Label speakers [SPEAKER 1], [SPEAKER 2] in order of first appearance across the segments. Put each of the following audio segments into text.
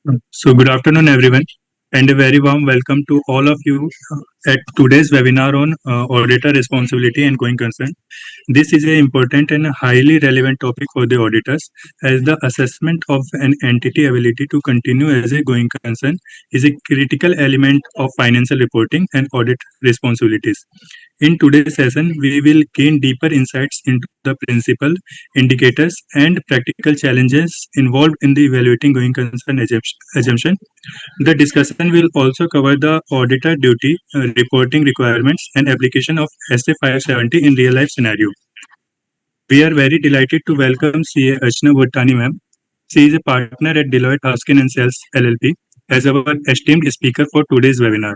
[SPEAKER 1] Good afternoon, everyone, and a very warm welcome to all of you at today's webinar on auditor responsibility and going concern. This is an important and highly relevant topic for the auditors, as the assessment of an entity ability to continue as a going concern is a critical element of financial reporting and audit responsibilities. In today's session, we will gain deeper insights into the principal, indicators, and practical challenges involved in the evaluating going concern assumption. The discussion will also cover the auditor duty, reporting requirements, and application of SA 570 in real life scenario. We are very delighted to welcome CA Archana Bhottani ma'am. She is a partner at Deloitte Haskin and Sales LLP as our esteemed speaker for today's webinar.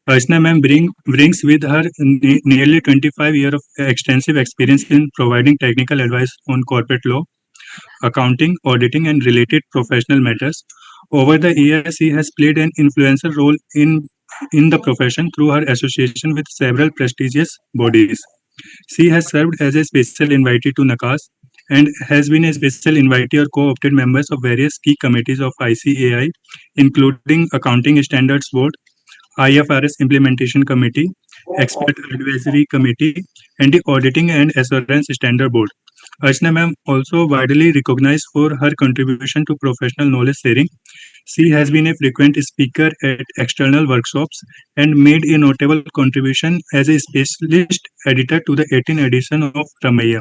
[SPEAKER 1] Archana ma'am brings with her nearly 25 years of extensive experience in providing technical advice on corporate law, accounting, auditing, and related professional matters. Over the years, she has played an influential role in the profession through her association with several prestigious bodies. She has served as a special invitee to NACAS and has been a special invitee or co-opted members of various key committees of ICAI, including Accounting Standards Board, IFRS Implementation Committee, Expert Advisory Committee, and the Auditing and Assurance Standard Board. Archana ma'am also widely recognized for her contribution to professional knowledge sharing. She has been a frequent speaker at external workshops and made a notable contribution as a specialist editor to the 18th edition of Ramayya,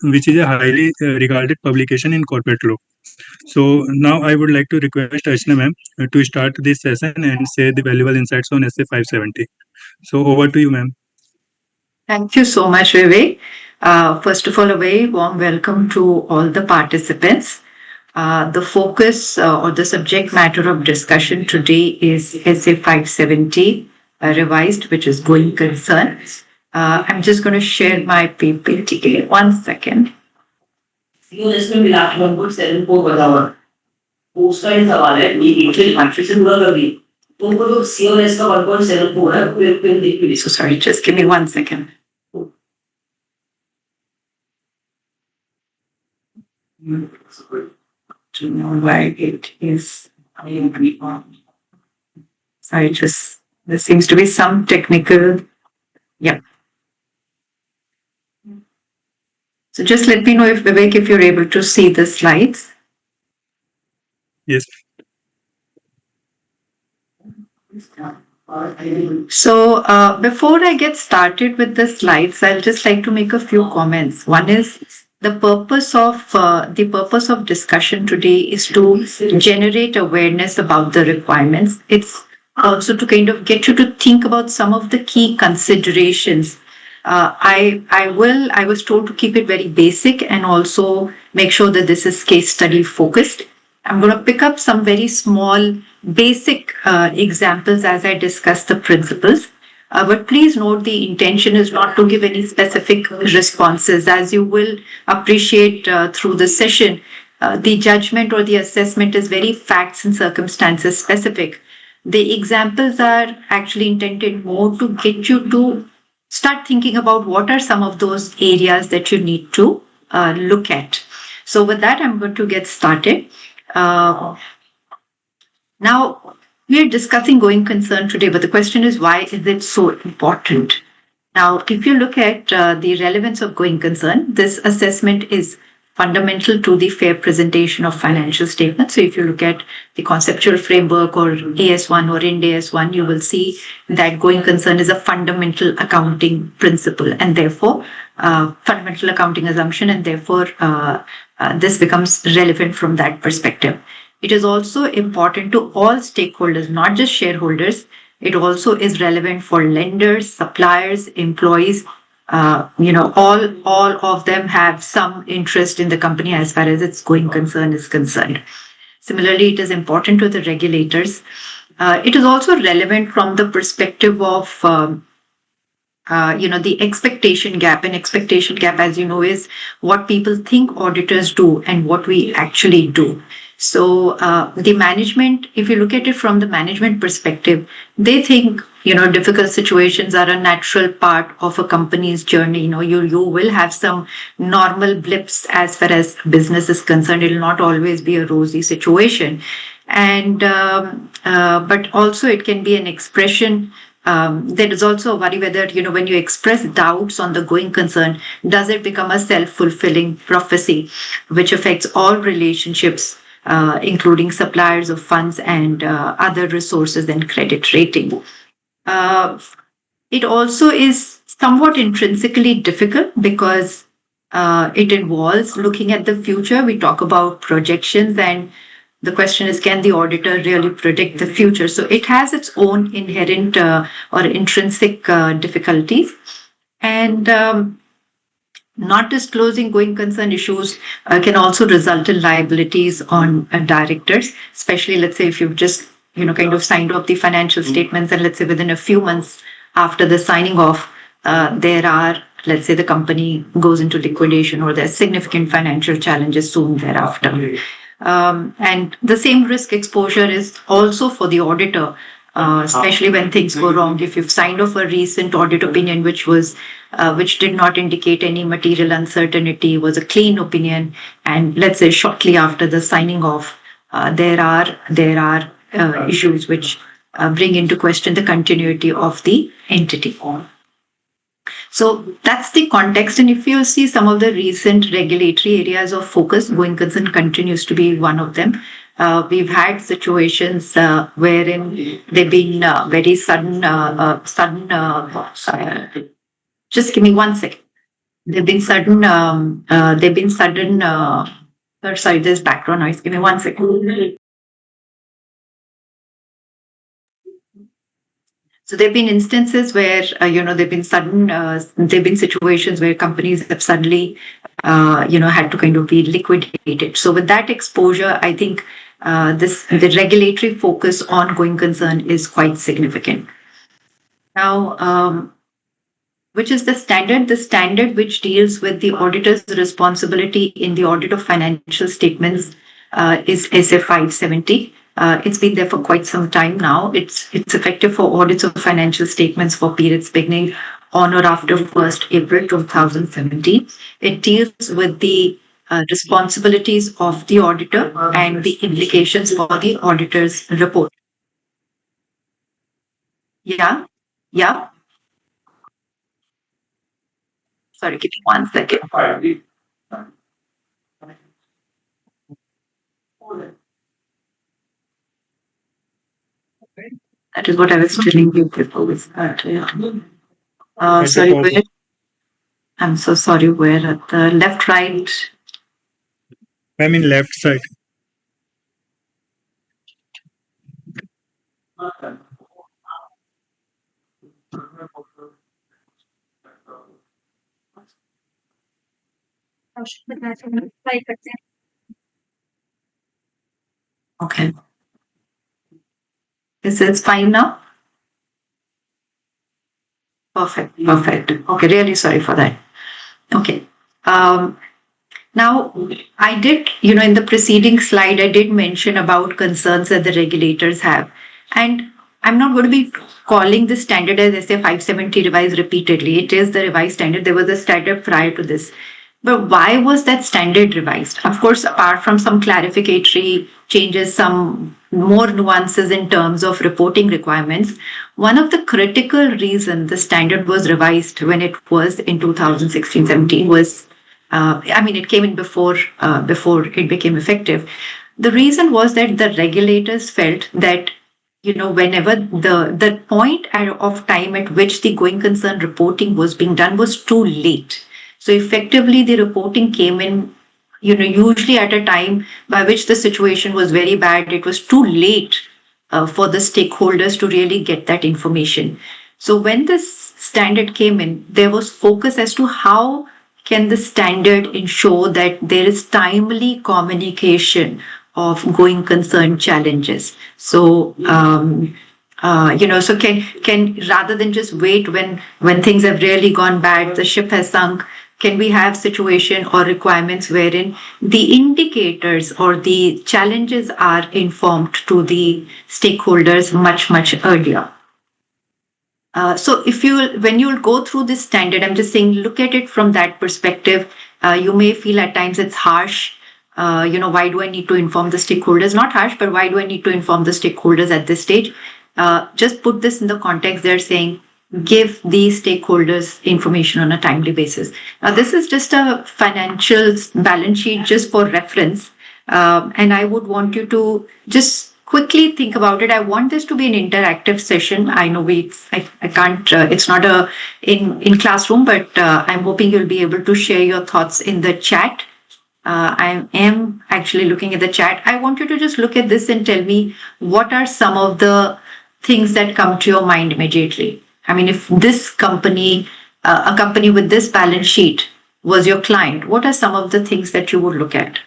[SPEAKER 1] which is a highly regarded publication in corporate law. So now I would like to request Archana ma'am to start this session and share the valuable insights on SA 570. So over to you, ma'am.
[SPEAKER 2] Thank you so much, Vivek. First of all, a very warm welcome to all the participants. The focus or the subject matter of discussion today is SA 570 revised, which is going concern. I'm just going to share my PPT. 1 second. इसमें मिला के 1.74 बताओ उसका ये सवाल है ये Intel कंट्रीशन पूरा कर दी तुमको जो COS का 1.74 है फिर देख लीजिए so sorry just give me 1 second to know why it is sorry just there seems to be some technical yeah. So just let me know if Vivek, if you're able to see the slides.
[SPEAKER 1] Yes.
[SPEAKER 2] So before I get started with the slides, I'll just like to make a few comments. One is the purpose of discussion today is to generate awareness about the requirements. It's also to kind of get you to think about some of the key considerations. I was told to keep it very basic and also make sure that this is case study focused. I'm going to pick up some very small basic examples as I discuss the principles. But please note the intention is not to give any specific responses. As you will appreciate through the session, the judgment or the assessment is very facts and circumstances specific. The examples are actually intended more to get you to start thinking about what are some of those areas that you need to look at. So with that, I'm going to get started. Now, we are discussing going concern today, but the question is, why is it so important? Now, if you look at the relevance of going concern, this assessment is fundamental to the fair presentation of financial statements. So if you look at the conceptual framework or AS1 or Ind AS1, you will see that going concern is a fundamental accounting principle and therefore fundamental accounting assumption, and therefore this becomes relevant from that perspective. It is also important to all stakeholders, not just shareholders. It also is relevant for lenders, suppliers, employees. All of them have some interest in the company as far as its going concern is concerned. Similarly, it is important to the regulators. It is also relevant from the perspective of the expectation gap. And expectation gap, as you know, is what people think auditors do and what we actually do. So the management, if you look at it from the management perspective, they think difficult situations are a natural part of a company's journey. You will have some normal blips as far as business is concerned. It will not always be a rosy situation, and but also it can be an expression. There is also a worry whether, when you express doubts on the going concern, does it become a self-fulfilling prophecy, which affects all relationships, including suppliers of funds and other resources and credit rating. Uh, it also is somewhat intrinsically difficult because it involves looking at the future. We talk about projections, and the question is, can the auditor really predict the future? So it has its own inherent or intrinsic difficulties. And not disclosing going concern issues can also result in liabilities on directors, especially, let's say, if you've just kind of signed off the financial statements, and let's say within a few months after the signing off, there are, let's say, the company goes into liquidation or there's significant financial challenges soon thereafter. And the same risk exposure is also for the auditor, especially when things go wrong. If you've signed off a recent audit opinion which did not indicate any material uncertainty, was a clean opinion, and let's say shortly after the signing off, there are issues which bring into question the continuity of the entity. So that's the context. And if you see some of the recent regulatory areas of focus, going concern continues to be one of them. We've had situations wherein they've been very sudden. Just give me 1 second. They've been sudden. Sorry, there's background noise. Give me 1 second. So there have been instances where there've been there've been situations where companies have suddenly had to kind of be liquidated. So with that exposure, I think the regulatory focus on going concern is quite significant. Now, which is the standard? The standard which deals with the auditor's responsibility in the audit of financial statements is SF 570. It's been there for quite some time now. It's effective for audits of financial statements for periods beginning on or after 1st April 2017. It deals with the responsibilities of the auditor and the implications for the auditor's report. Yeah, yeah. Sorry, give me 1 second. That is what I was telling you before we started. Sorry, where? I'm so sorry, where? At the left, right?
[SPEAKER 1] I mean left side.
[SPEAKER 2] Okay. Is it fine now? Perfect. Perfect. Okay. Really sorry for that. Okay. Now, I did, in the preceding slide, I did mention about concerns that the regulators have. And I'm not going to be calling this standard as SA 570 revised repeatedly. It is the revised standard. There was a standard prior to this. But why was that standard revised? Of course, apart from some clarificatory changes, some more nuances in terms of reporting requirements, one of the critical reasons the standard was revised when it was in 2016-17 was, it came in before it became effective. The reason was that the regulators felt that whenever the point of time at which the going concern reporting was being done was too late. So effectively, the reporting came in, usually at a time by which the situation was very bad. It was too late for the stakeholders to really get that information. So when this standard came in, there was focus as to how can the standard ensure that there is timely communication of going concern challenges. So, so can rather than just wait when things have really gone bad, the ship has sunk, can we have situation or requirements wherein the indicators or the challenges are informed to the stakeholders much earlier? So if you, when you go through this standard, I'm just saying, look at it from that perspective. You may feel at times it's harsh. Why do I need to inform the stakeholders? Not harsh, but why do I need to inform the stakeholders at this stage? Just put this in the context. They're saying, give the stakeholders information on a timely basis. Now, this is just a financial balance sheet just for reference. And I would want you to just quickly think about it. I want this to be an interactive session. I know I can't, it's not in classroom, but I'm hoping you'll be able to share your thoughts in the chat. I am actually looking at the chat. I want you to just look at this and tell me what are some of the things that come to your mind immediately. I mean, if this company, a company with this balance sheet was your client, what are some of the things that you would look at?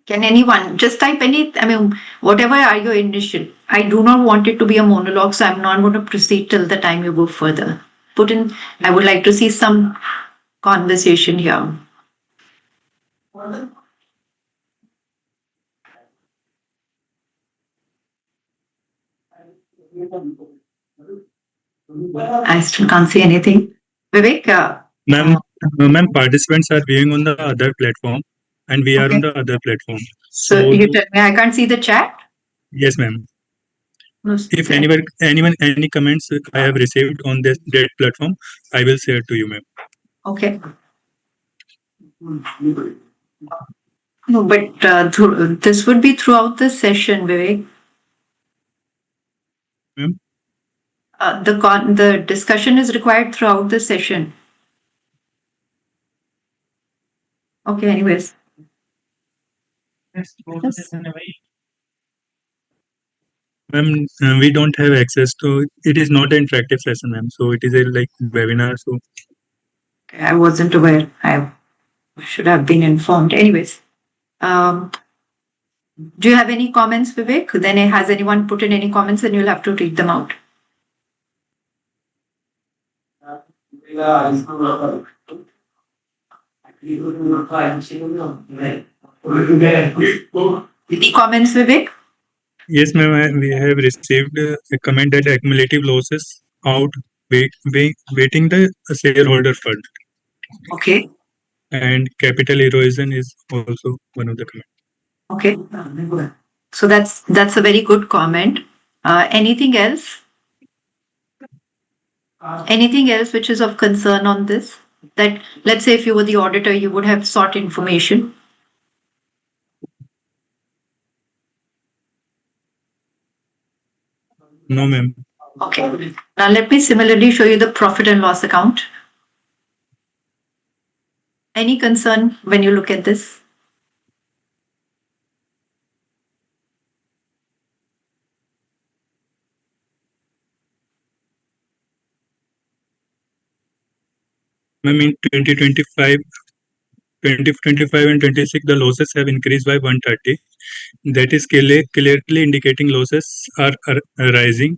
[SPEAKER 2] Can anyone just type any, I mean, whatever are your initial? I do not want it to be a monologue, so I'm not going to proceed till the time you go further. Put in, I would like to see some conversation here. I still can't see anything. Vivek?
[SPEAKER 1] Ma'am, participants are viewing on the other platform, and we are on
[SPEAKER 2] Okay.
[SPEAKER 1] the other platform.
[SPEAKER 2] So you tell me, I can't see the chat?
[SPEAKER 1] Yes, ma'am.
[SPEAKER 2] No,
[SPEAKER 1] If any comments I have received on that platform, I will share to you, ma'am.
[SPEAKER 2] Okay. No, but this would be throughout the session, Vivek.
[SPEAKER 1] Ma'am?
[SPEAKER 2] The discussion is required throughout the session. Okay, anyways. Yes.
[SPEAKER 1] Ma'am, we don't have access to. It is not an interactive session, ma'am. So it is a like webinar. So
[SPEAKER 2] Okay, I wasn't aware. I should have been informed. Anyways, do you have any comments, Vivek? Then has anyone put in any comments? Then you'll have to read them out. Any comments, Vivek?
[SPEAKER 1] yes, ma'am. We have received a comment that accumulative losses outweighing the shareholder fund,
[SPEAKER 2] Okay.
[SPEAKER 1] and capital erosion is also one of the comments.
[SPEAKER 2] Okay. So that's a very good comment. Anything else? Anything else which is of concern on this? That, let's say if you were the auditor, you would have sought information.
[SPEAKER 1] No, ma'am.
[SPEAKER 2] Okay. Now let me similarly show you the profit and loss account. Any concern when you look at this?
[SPEAKER 1] Ma'am, in 2025 and 26, the losses have increased by 130. That is clearly indicating losses are rising.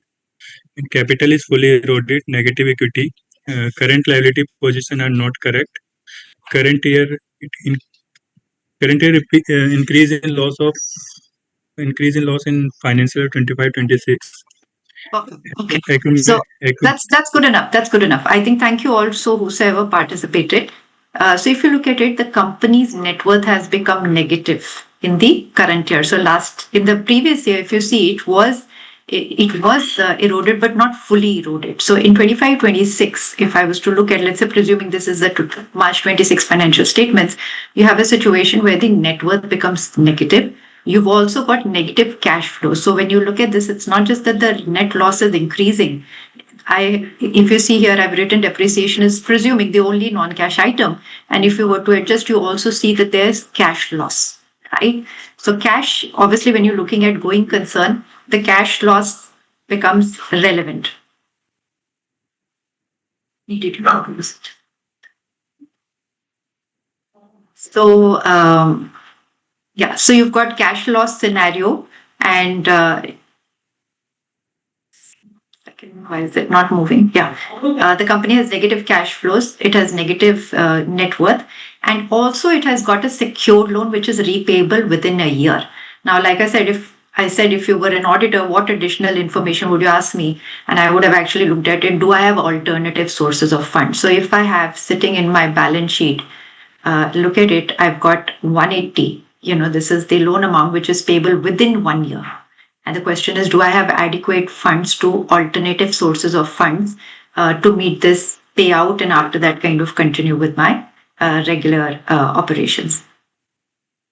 [SPEAKER 1] And capital is fully eroded, negative equity. Current liability position are not correct. Current year, in, current year increase in loss in financial year 25-26.
[SPEAKER 2] Okay. So that's good enough. That's good enough. I think thank you also whosoever participated. So if you look at it, the company's net worth has become negative in the current year. So in the previous year, if you see, it was eroded, but not fully eroded. So in 25-26, if I was to look at, let's say, presuming this is the March 26 financial statements, you have a situation where the net worth becomes negative. You've also got negative cash flow. So when you look at this, it's not just that the net loss is increasing. If you see here, I've written depreciation is presuming the only non-cash item. And if you were to adjust, you also see that there's cash loss, right? So cash, obviously, when you're looking at going concern, the cash loss becomes relevant. So, yeah, so you've got cash loss scenario, and Why is it not moving? Yeah. The company has negative cash flows. It has negative net worth. And also it has got a secured loan which is repayable within a year. Now, like I said, if you were an auditor, what additional information would you ask me? And I would have actually looked at it. Do I have alternative sources of funds? So if I have sitting in my balance sheet, look at it, I've got 180. This is the loan amount which is payable within 1 year. And the question is, do I have adequate funds to alternative sources of funds to meet this payout and after that kind of continue with my regular operations?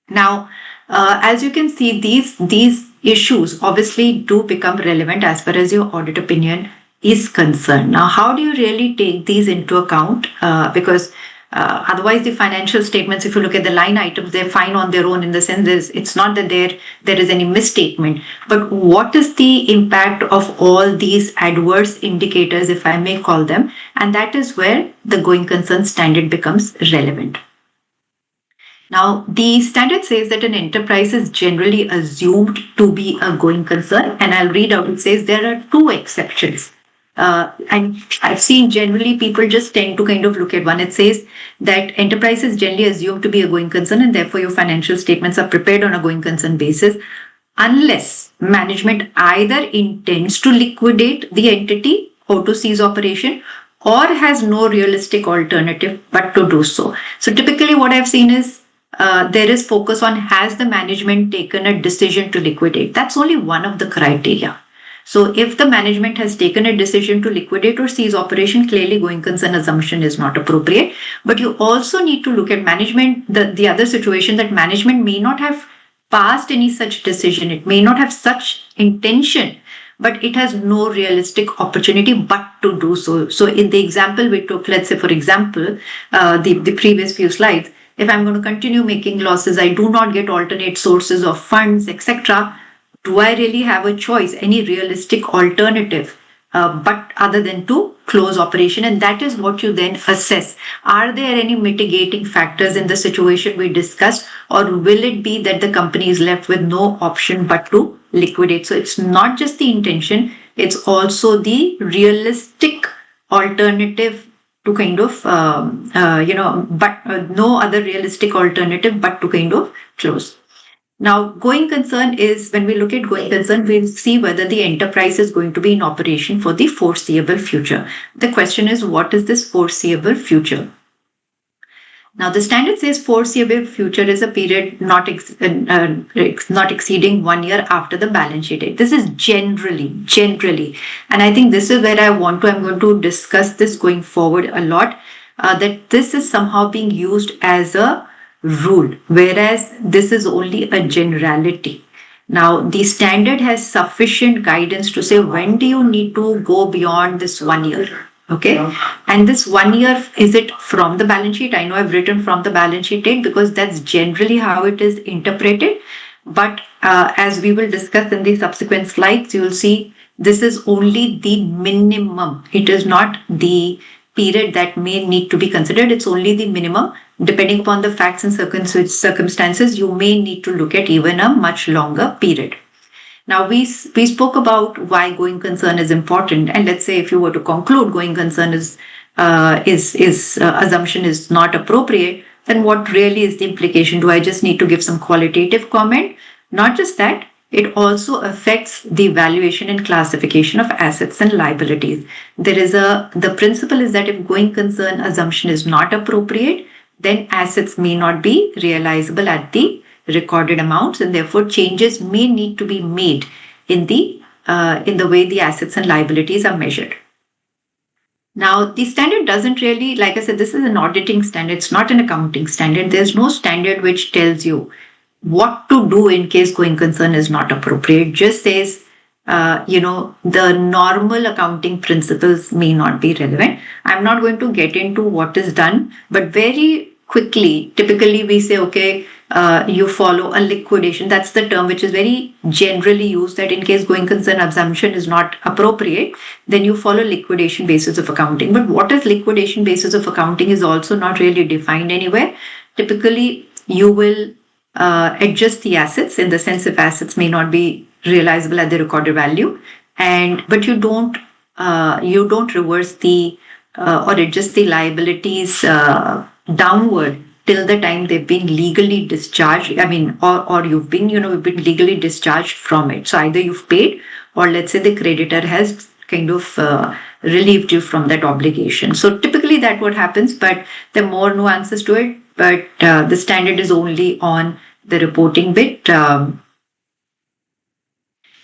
[SPEAKER 2] Now, as you can see, these issues obviously do become relevant as far as your audit opinion is concerned. Now, how do you really take these into account? Because otherwise, the financial statements, if you look at the line items, they're fine on their own in the sense it's not that there is any misstatement. But what is the impact of all these adverse indicators, if I may call them? And that is where the going concern standard becomes relevant. Now, the standard says that an enterprise is generally assumed to be a going concern, and I'll read out. It says there are two exceptions. And I've seen generally people just tend to kind of look at one. It says that enterprise is generally assumed to be a going concern, and therefore your financial statements are prepared on a going concern basis, unless management either intends to liquidate the entity or to cease operation, or has no realistic alternative but to do so. So typically what I've seen is there is focus on, has the management taken a decision to liquidate? That's only one of the criteria. So if the management has taken a decision to liquidate or cease operation, clearly going concern assumption is not appropriate. But you also need to look at management, the other situation that management may not have passed any such decision. It may not have such intention, but it has no realistic opportunity but to do so. So in the example we took, let's say, for example, the previous few slides, if I'm going to continue making losses, I do not get alternate sources of funds, etc. Do I really have a choice, any realistic alternative, but other than to close operation? And that is what you then assess. Are there any mitigating factors in the situation we discussed, or will it be that the company is left with no option but to liquidate? So it's not just the intention, it's also the realistic alternative to kind of, but no other realistic alternative but to kind of close. Now, going concern is, when we look at going concern, we'll see whether the enterprise is going to be in operation for the foreseeable future. The question is, what is this foreseeable future? Now, the standard says foreseeable future is a period not exceeding 1 year after the balance sheet date. This is generally, and I think this is where I'm going to discuss this going forward a lot, that this is somehow being used as a rule, whereas this is only a generality. Now, the standard has sufficient guidance to say when do you need to go beyond this 1 year. Okay. And this 1 year, is it from the balance sheet? I know I've written from the balance sheet date because that's generally how it is interpreted. But as we will discuss in the subsequent slides, you will see this is only the minimum. It is not the period that may need to be considered. It's only the minimum. Depending upon the facts and circumstances, you may need to look at even a much longer period. Now, we spoke about why going concern is important, and let's say if you were to conclude going concern is assumption is not appropriate, then what really is the implication? Do I just need to give some qualitative comment? Not just that, it also affects the valuation and classification of assets and liabilities. The principle is that if going concern assumption is not appropriate, then assets may not be realizable at the recorded amounts, and therefore changes may need to be made in the way the assets and liabilities are measured. Now, the standard doesn't really, like I said, this is an auditing standard. It's not an accounting standard. There's no standard which tells you what to do in case going concern is not appropriate. It just says, the normal accounting principles may not be relevant. I'm not going to get into what is done, but very quickly, typically we say, okay, you follow a liquidation. That's the term which is very generally used, that in case going concern assumption is not appropriate, then you follow liquidation basis of accounting. But what is liquidation basis of accounting is also not really defined anywhere. Typically, you will adjust the assets in the sense if assets may not be realizable at the recorded value, but you don't you don't reverse the or adjust the liabilities downward till the time they've been legally discharged. I mean, or you've been, you've been legally discharged from it. So either you've paid, or let's say the creditor has kind of relieved you from that obligation. So typically that what happens, but there are more nuances to it. But the standard is only on the reporting bit.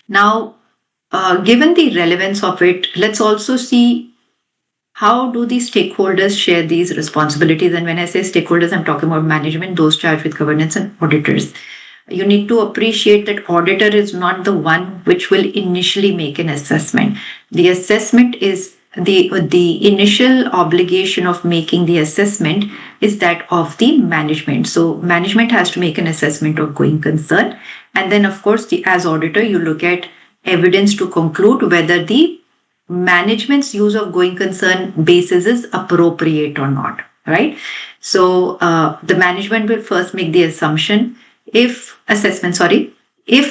[SPEAKER 2] Now, given the relevance of it, let's also see how do the stakeholders share these responsibilities. And when I say stakeholders, I'm talking about management, those charged with governance, and auditors. You need to appreciate that auditor is not the one which will initially make an assessment. The assessment is the initial obligation of making the assessment is that of the management. So management has to make an assessment of going concern, and then of course as auditor you look at evidence to conclude whether the management's use of going concern basis is appropriate or not, right? So the management will first make the assumption if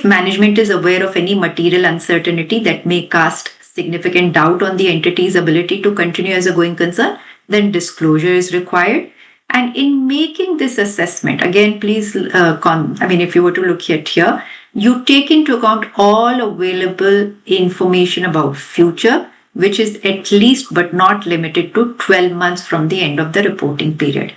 [SPEAKER 2] management is aware of any material uncertainty that may cast significant doubt on the entity's ability to continue as a going concern, then disclosure is required. And in making this assessment, again, please, if you were to look at here, you take into account all available information about future, which is at least but not limited to 12 months from the end of the reporting period.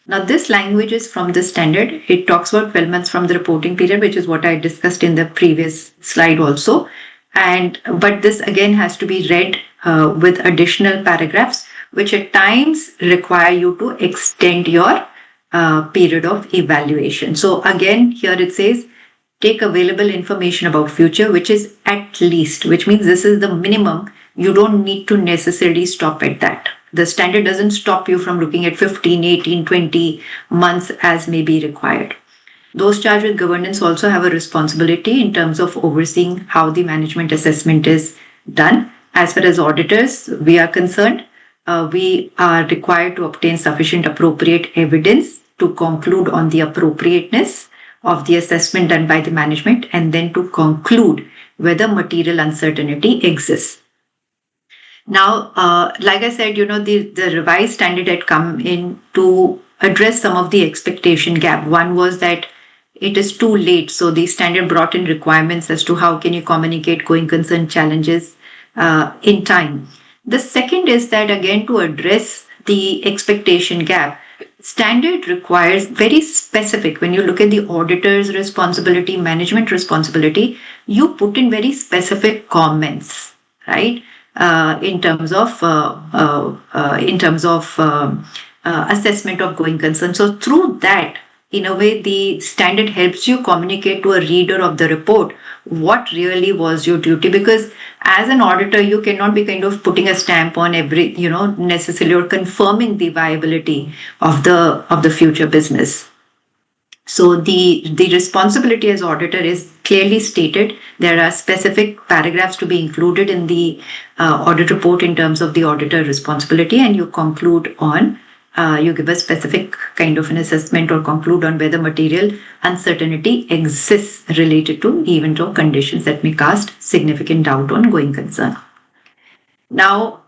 [SPEAKER 2] Now, this language is from the standard. It talks about 12 months from the reporting period, which is what I discussed in the previous slide also. But this again has to be read with additional paragraphs, which at times require you to extend your period of evaluation. So again, here it says, take available information about future, which is at least, which means this is the minimum. You don't need to necessarily stop at that. The standard doesn't stop you from looking at 15, 18, 20 months as may be required. Those charged with governance also have a responsibility in terms of overseeing how the management assessment is done. As far as auditors we are concerned, we are required to obtain sufficient appropriate evidence to conclude on the appropriateness of the assessment done by the management, and then to conclude whether material uncertainty exists. Now, like I said, the revised standard had come in to address some of the expectation gap. One was that it is too late. So the standard brought in requirements as to how can you communicate going concern challenges in time. The second is that, again, to address the expectation gap, standard requires very specific. When you look at the auditor's responsibility, management responsibility, you put in very specific comments, right? In terms of assessment of going concern. So through that, in a way, the standard helps you communicate to a reader of the report what really was your duty, because as an auditor you cannot be kind of putting a stamp on every necessarily, or confirming the viability of the future business. So the responsibility as auditor is clearly stated. There are specific paragraphs to be included in the audit report in terms of the auditor responsibility, and you conclude on you give a specific kind of an assessment or conclude on whether material uncertainty exists related to event or conditions that may cast significant doubt on going concern. Now,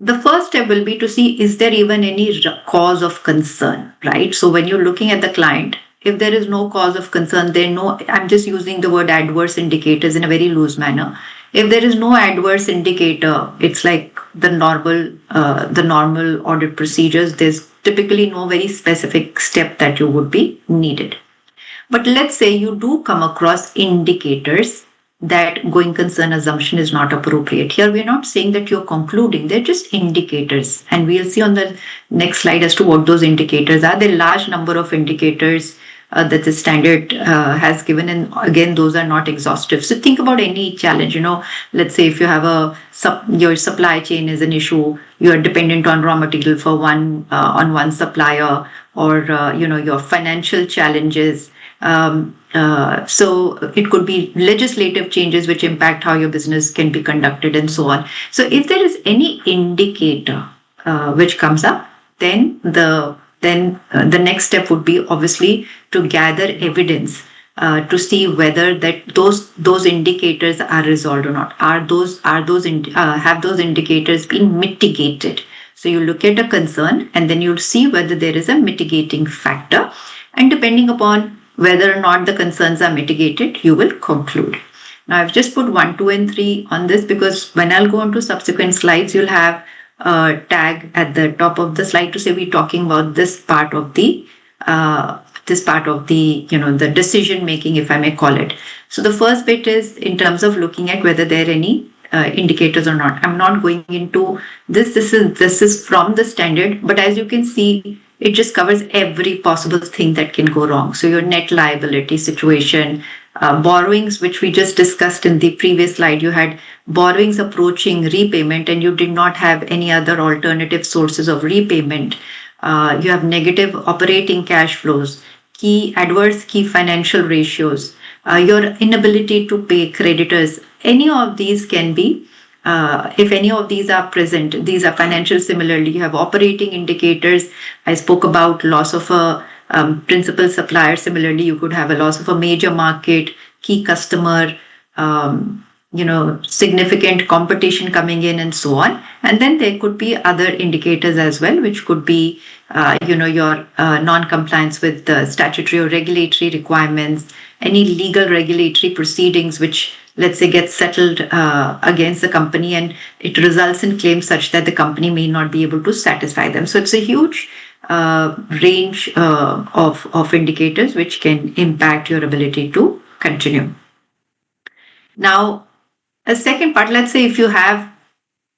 [SPEAKER 2] the first step will be to see, is there even any cause of concern, right? So when you're looking at the client, if there is no cause of concern, I'm just using the word adverse indicators in a very loose manner. If there is no adverse indicator, it's like the normal audit procedures. There's typically no very specific step that you would be needed. But let's say you do come across indicators that going concern assumption is not appropriate. Here we're not saying that you're concluding, they're just indicators. And we'll see on the next slide as to what those indicators are. There are a large number of indicators that the standard has given, and again, those are not exhaustive. So think about any challenge. Let's say if you have your supply chain is an issue, you are dependent on raw material for one supplier, or your financial challenges. So it could be legislative changes which impact how your business can be conducted and so on. So if there is any indicator which comes up, then the next step would be obviously to gather evidence to see whether that those indicators are resolved or not. Have those indicators been mitigated? So you look at a concern and then you'll see whether there is a mitigating factor, and depending upon whether or not the concerns are mitigated, you will conclude. Now I've just put 1, 2, and 3 on this because when I'll go on to subsequent slides, you'll have a tag at the top of the slide to say we're talking about this part of the the decision making, if I may call it. So the first bit is in terms of looking at whether there are any indicators or not. I'm not going into this. This is from the standard, but as you can see, it just covers every possible thing that can go wrong. So your net liability situation, borrowings, which we just discussed in the previous slide, you had borrowings approaching repayment and you did not have any other alternative sources of repayment. You have negative operating cash flows, adverse key financial ratios, your inability to pay creditors. Any of these can be, if any of these are present, these are financial. Similarly, you have operating indicators. I spoke about loss of a principal supplier. Similarly, you could have a loss of a major market, key customer, significant competition coming in, and so on. And then there could be other indicators as well, which could be, your non-compliance with the statutory or regulatory requirements, any legal regulatory proceedings, which let's say get settled against the company and it results in claims such that the company may not be able to satisfy them. So it's a huge range of indicators which can impact your ability to continue. Now, a second part, let's say if you have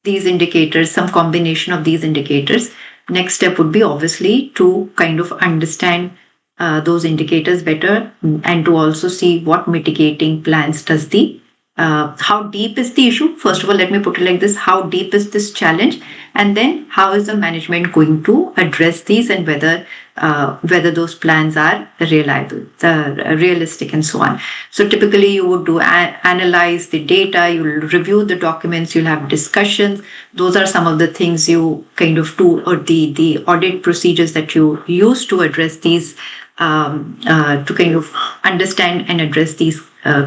[SPEAKER 2] these indicators, some combination of these indicators, next step would be obviously to kind of understand those indicators better and to also see what mitigating plans does how deep is the issue. First of all, let me put it like this: how deep is this challenge, and then how is the management going to address these, and whether those plans are reliable, realistic, and so on. So typically you would analyze the data, you'll review the documents, you'll have discussions. Those are some of the things you kind of do, or the audit procedures that you use to address these, to kind of understand and address these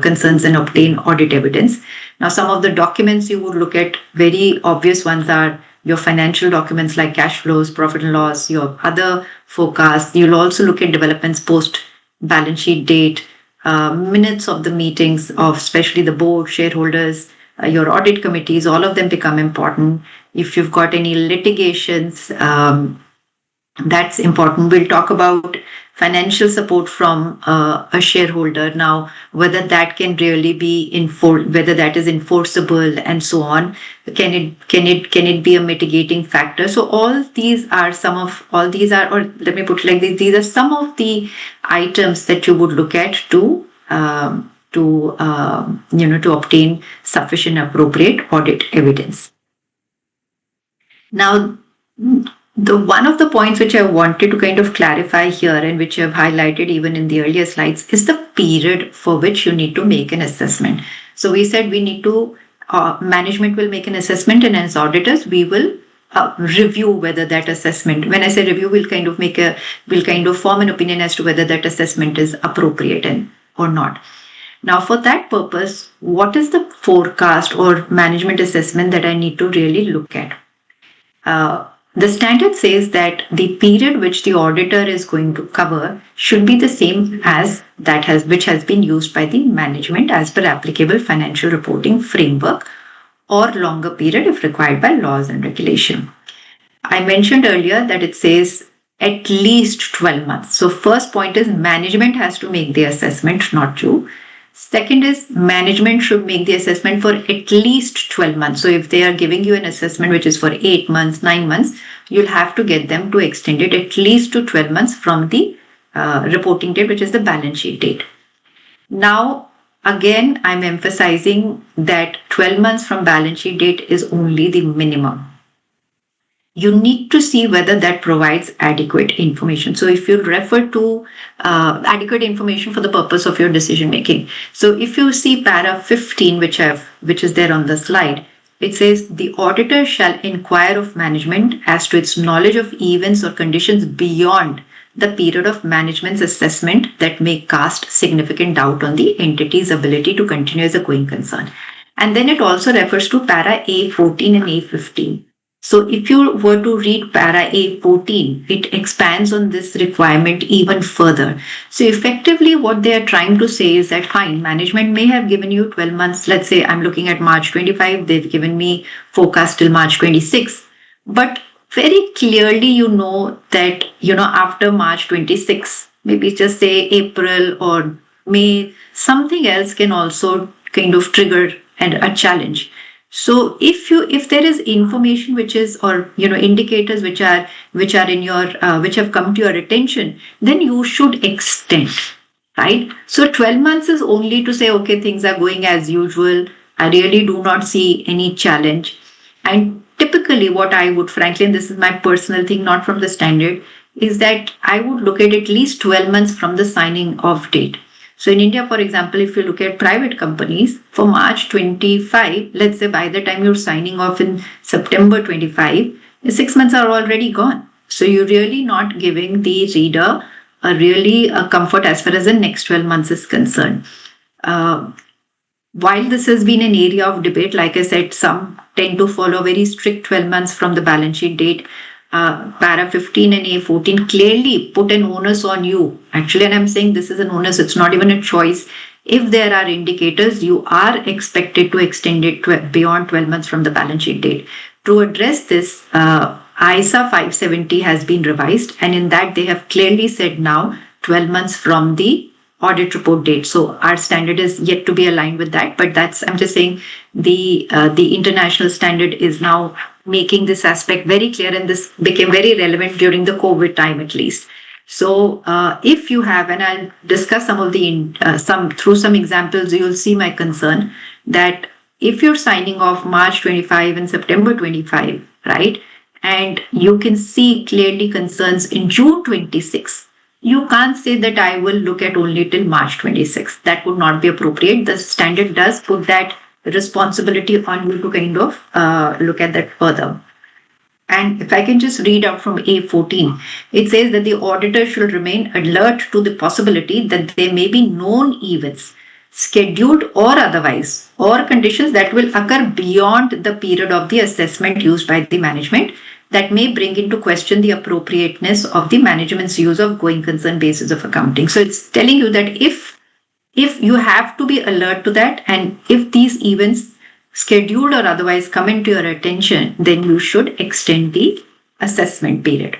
[SPEAKER 2] concerns and obtain audit evidence. Now, some of the documents you would look at, very obvious ones are your financial documents like cash flows, profit and loss, your other forecasts. You'll also look at developments post balance sheet date, minutes of the meetings of especially the board, shareholders, your audit committees. All of them become important. If you've got any litigations, that's important. We'll talk about financial support from a shareholder now, whether that can really be whether that is enforceable, and so on. Can it be a mitigating factor? So or let me put it like this: these are some of the items that you would look at to obtain sufficient appropriate audit evidence. Now, one of the points which I wanted to kind of clarify here, and which I've highlighted even in the earlier slides, is the period for which you need to make an assessment. So we said we need to, management will make an assessment, and as auditors, we will review whether that assessment, when I say review, we'll kind of form an opinion as to whether that assessment is appropriate or not. Now, for that purpose, what is the forecast or management assessment that I need to really look at? The standard says that the period which the auditor is going to cover should be the same as which has been used by the management as per applicable financial reporting framework, or longer period if required by laws and regulation. I mentioned earlier that it says at least 12 months. So first point is management has to make the assessment, not you. Second is management should make the assessment for at least 12 months. So if they are giving you an assessment which is for 8 months, 9 months, you'll have to get them to extend it at least to 12 months from the reporting date, which is the balance sheet date. Now, again, I'm emphasizing that 12 months from balance sheet date is only the minimum. You need to see whether that provides adequate information. So if you refer to adequate information for the purpose of your decision making. So if you see para 15, which is there on the slide, it says the auditor shall inquire of management as to its knowledge of events or conditions beyond the period of management's assessment that may cast significant doubt on the entity's ability to continue as a going concern. And then it also refers to para A14 and A15. So if you were to read para A14, it expands on this requirement even further. So effectively what they are trying to say is that fine, management may have given you 12 months. Let's say I'm looking at March 25, they've given me forecast till March 26. But very clearly you know that, after March 26, maybe just say April or May, something else can also kind of trigger a challenge. So if there is information which is, or indicators which are in your which have come to your attention, then you should extend, right? So 12 months is only to say, okay, things are going as usual. I really do not see any challenge. And typically, what I would, frankly, and this is my personal thing, not from the standard, is that I would look at least 12 months from the signing off date. So in India, for example, if you look at private companies, for March 25, let's say by the time you're signing off in September 25, 6 months are already gone. So you're really not giving the reader a comfort as far as the next 12 months is concerned. Uh, while this has been an area of debate, like I said, some tend to follow very strict 12 months from the balance sheet date. Para 15 and A14 clearly put an onus on you. Actually, and I'm saying this is an onus, it's not even a choice. If there are indicators, you are expected to extend it beyond 12 months from the balance sheet date. To address this, ISA 570 has been revised, and in that they have clearly said now 12 months from the audit report date. So our standard is yet to be aligned with that, but I'm just saying the international standard is now making this aspect very clear, and this became very relevant during the COVID time at least. So if you have, and I'll discuss some of the through some examples, you'll see my concern that if you're signing off March 25 and September 25, right, and you can see clearly concerns in June 26, you can't say that I will look at only till March 26. That would not be appropriate. The standard does put that responsibility on you to kind of look at that further. And if I can just read out from A14, it says that the auditor should remain alert to the possibility that there may be known events, scheduled or otherwise, or conditions that will occur beyond the period of the assessment used by the management that may bring into question the appropriateness of the management's use of going concern basis of accounting. So it's telling you that if you have to be alert to that, and if these events scheduled or otherwise come into your attention, then you should extend the assessment period.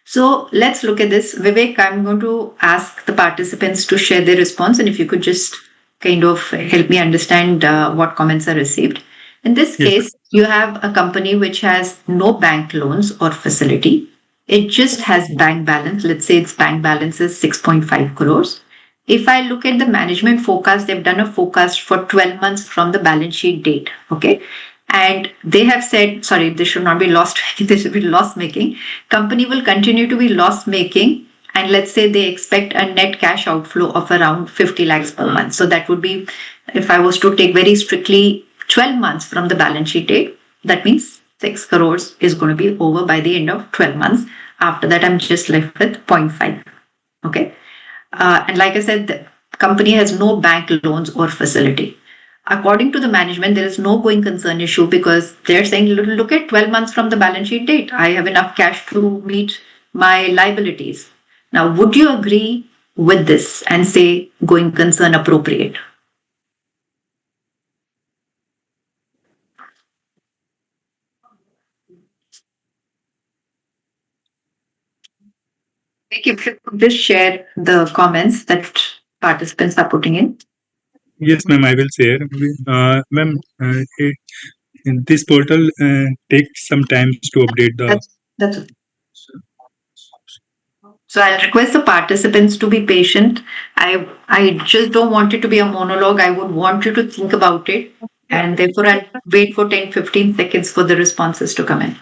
[SPEAKER 2] So let's look at this. Vivek, I'm going to ask the participants to share their response, and if you could just kind of help me understand what comments are received. In this
[SPEAKER 1] Yes.
[SPEAKER 2] case, you have a company which has no bank loans or facility. It just has bank balance. Let's say its bank balance is 6.5 crores. If I look at the management forecast, they've done a forecast for 12 months from the balance sheet date. Okay. And they have said, sorry, this should not be loss making, this should be loss making. Company will continue to be loss making. And let's say they expect a net cash outflow of around 50 lakhs per month. So that would be, if I was to take very strictly 12 months from the balance sheet date, that means 6 crores is going to be over by the end of 12 months. After that, I'm just left with 0.5. Okay. And like I said, the company has no bank loans or facility. According to the management, there is no going concern issue because they're saying, look at 12 months from the balance sheet date. I have enough cash to meet my liabilities. Now, would you agree with this and say going concern appropriate? If you could just share the comments that participants are putting in.
[SPEAKER 1] Yes, ma'am, I will share. Ma'am, this portal takes some time to update the.
[SPEAKER 2] That's okay. So I'll request the participants to be patient. I just don't want it to be a monologue. I would want you to think about it. And therefore I'll wait for 10-15 seconds for the responses to come in.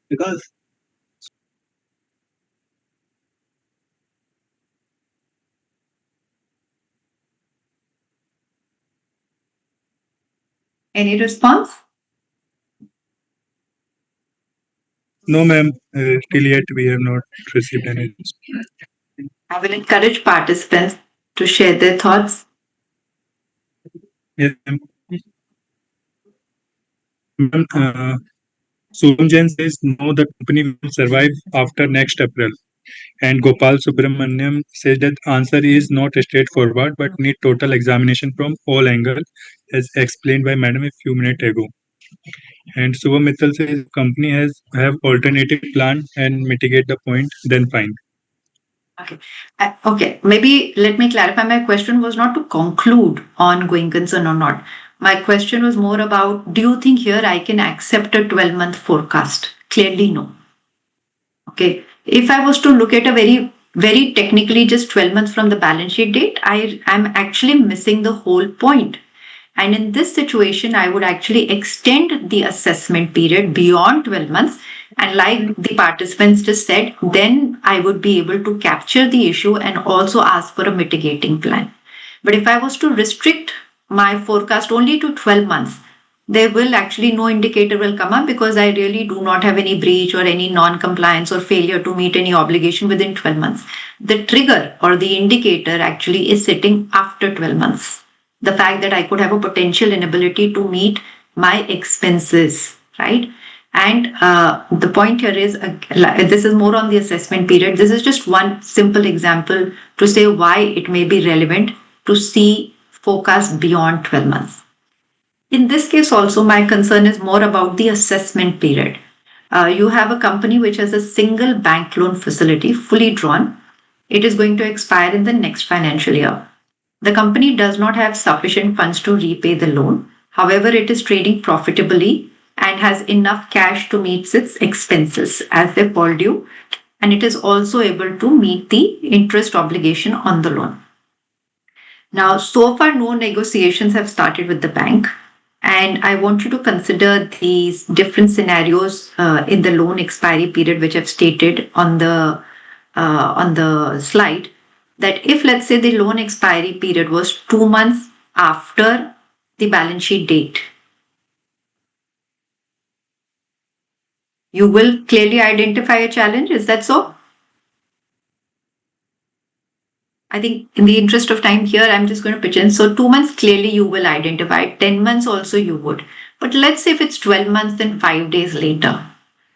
[SPEAKER 1] Because
[SPEAKER 2] Any response?
[SPEAKER 1] No, ma'am. Till yet, we have not received any.
[SPEAKER 2] I will encourage participants to share their thoughts.
[SPEAKER 1] Yes, ma'am. Ma'am, Subham Jain says no, the company will survive after next April. And Gopal Subramaniam says that answer is not straightforward but need total examination from all angles, as explained by Madam a few minutes ago. And Subham Mittal says company has have alternative plan and mitigate the point, then fine.
[SPEAKER 2] Okay. Okay. Maybe let me clarify. My question was not to conclude on going concern or not. My question was more about, do you think here I can accept a 12-month forecast? Clearly, no. Okay. If I was to look at a very technically just 12 months from the balance sheet date, I'm actually missing the whole point. And in this situation, I would actually extend the assessment period beyond 12 months. And like the participants just said, then I would be able to capture the issue and also ask for a mitigating plan. But if I was to restrict my forecast only to 12 months, there will actually no indicator will come up because I really do not have any breach or any non-compliance or failure to meet any obligation within 12 months. The trigger or the indicator actually is sitting after 12 months. The fact that I could have a potential inability to meet my expenses, right? And the point here is this is more on the assessment period. This is just one simple example to say why it may be relevant to see forecast beyond 12 months. In this case, also, my concern is more about the assessment period. You have a company which has a single bank loan facility fully drawn. It is going to expire in the next financial year. The company does not have sufficient funds to repay the loan. However, it is trading profitably and has enough cash to meet its expenses as they fall due, and it is also able to meet the interest obligation on the loan. Now, so far, no negotiations have started with the bank. And I want you to consider these different scenarios in the loan expiry period, which I've stated on the slide. That if, let's say, the loan expiry period was 2 months after the balance sheet date, you will clearly identify a challenge. Is that so? I think in the interest of time here, I'm just going to pitch in. So 2 months, clearly you will identify. 10 months also you would. But let's say if it's 12 months, then 5 days later.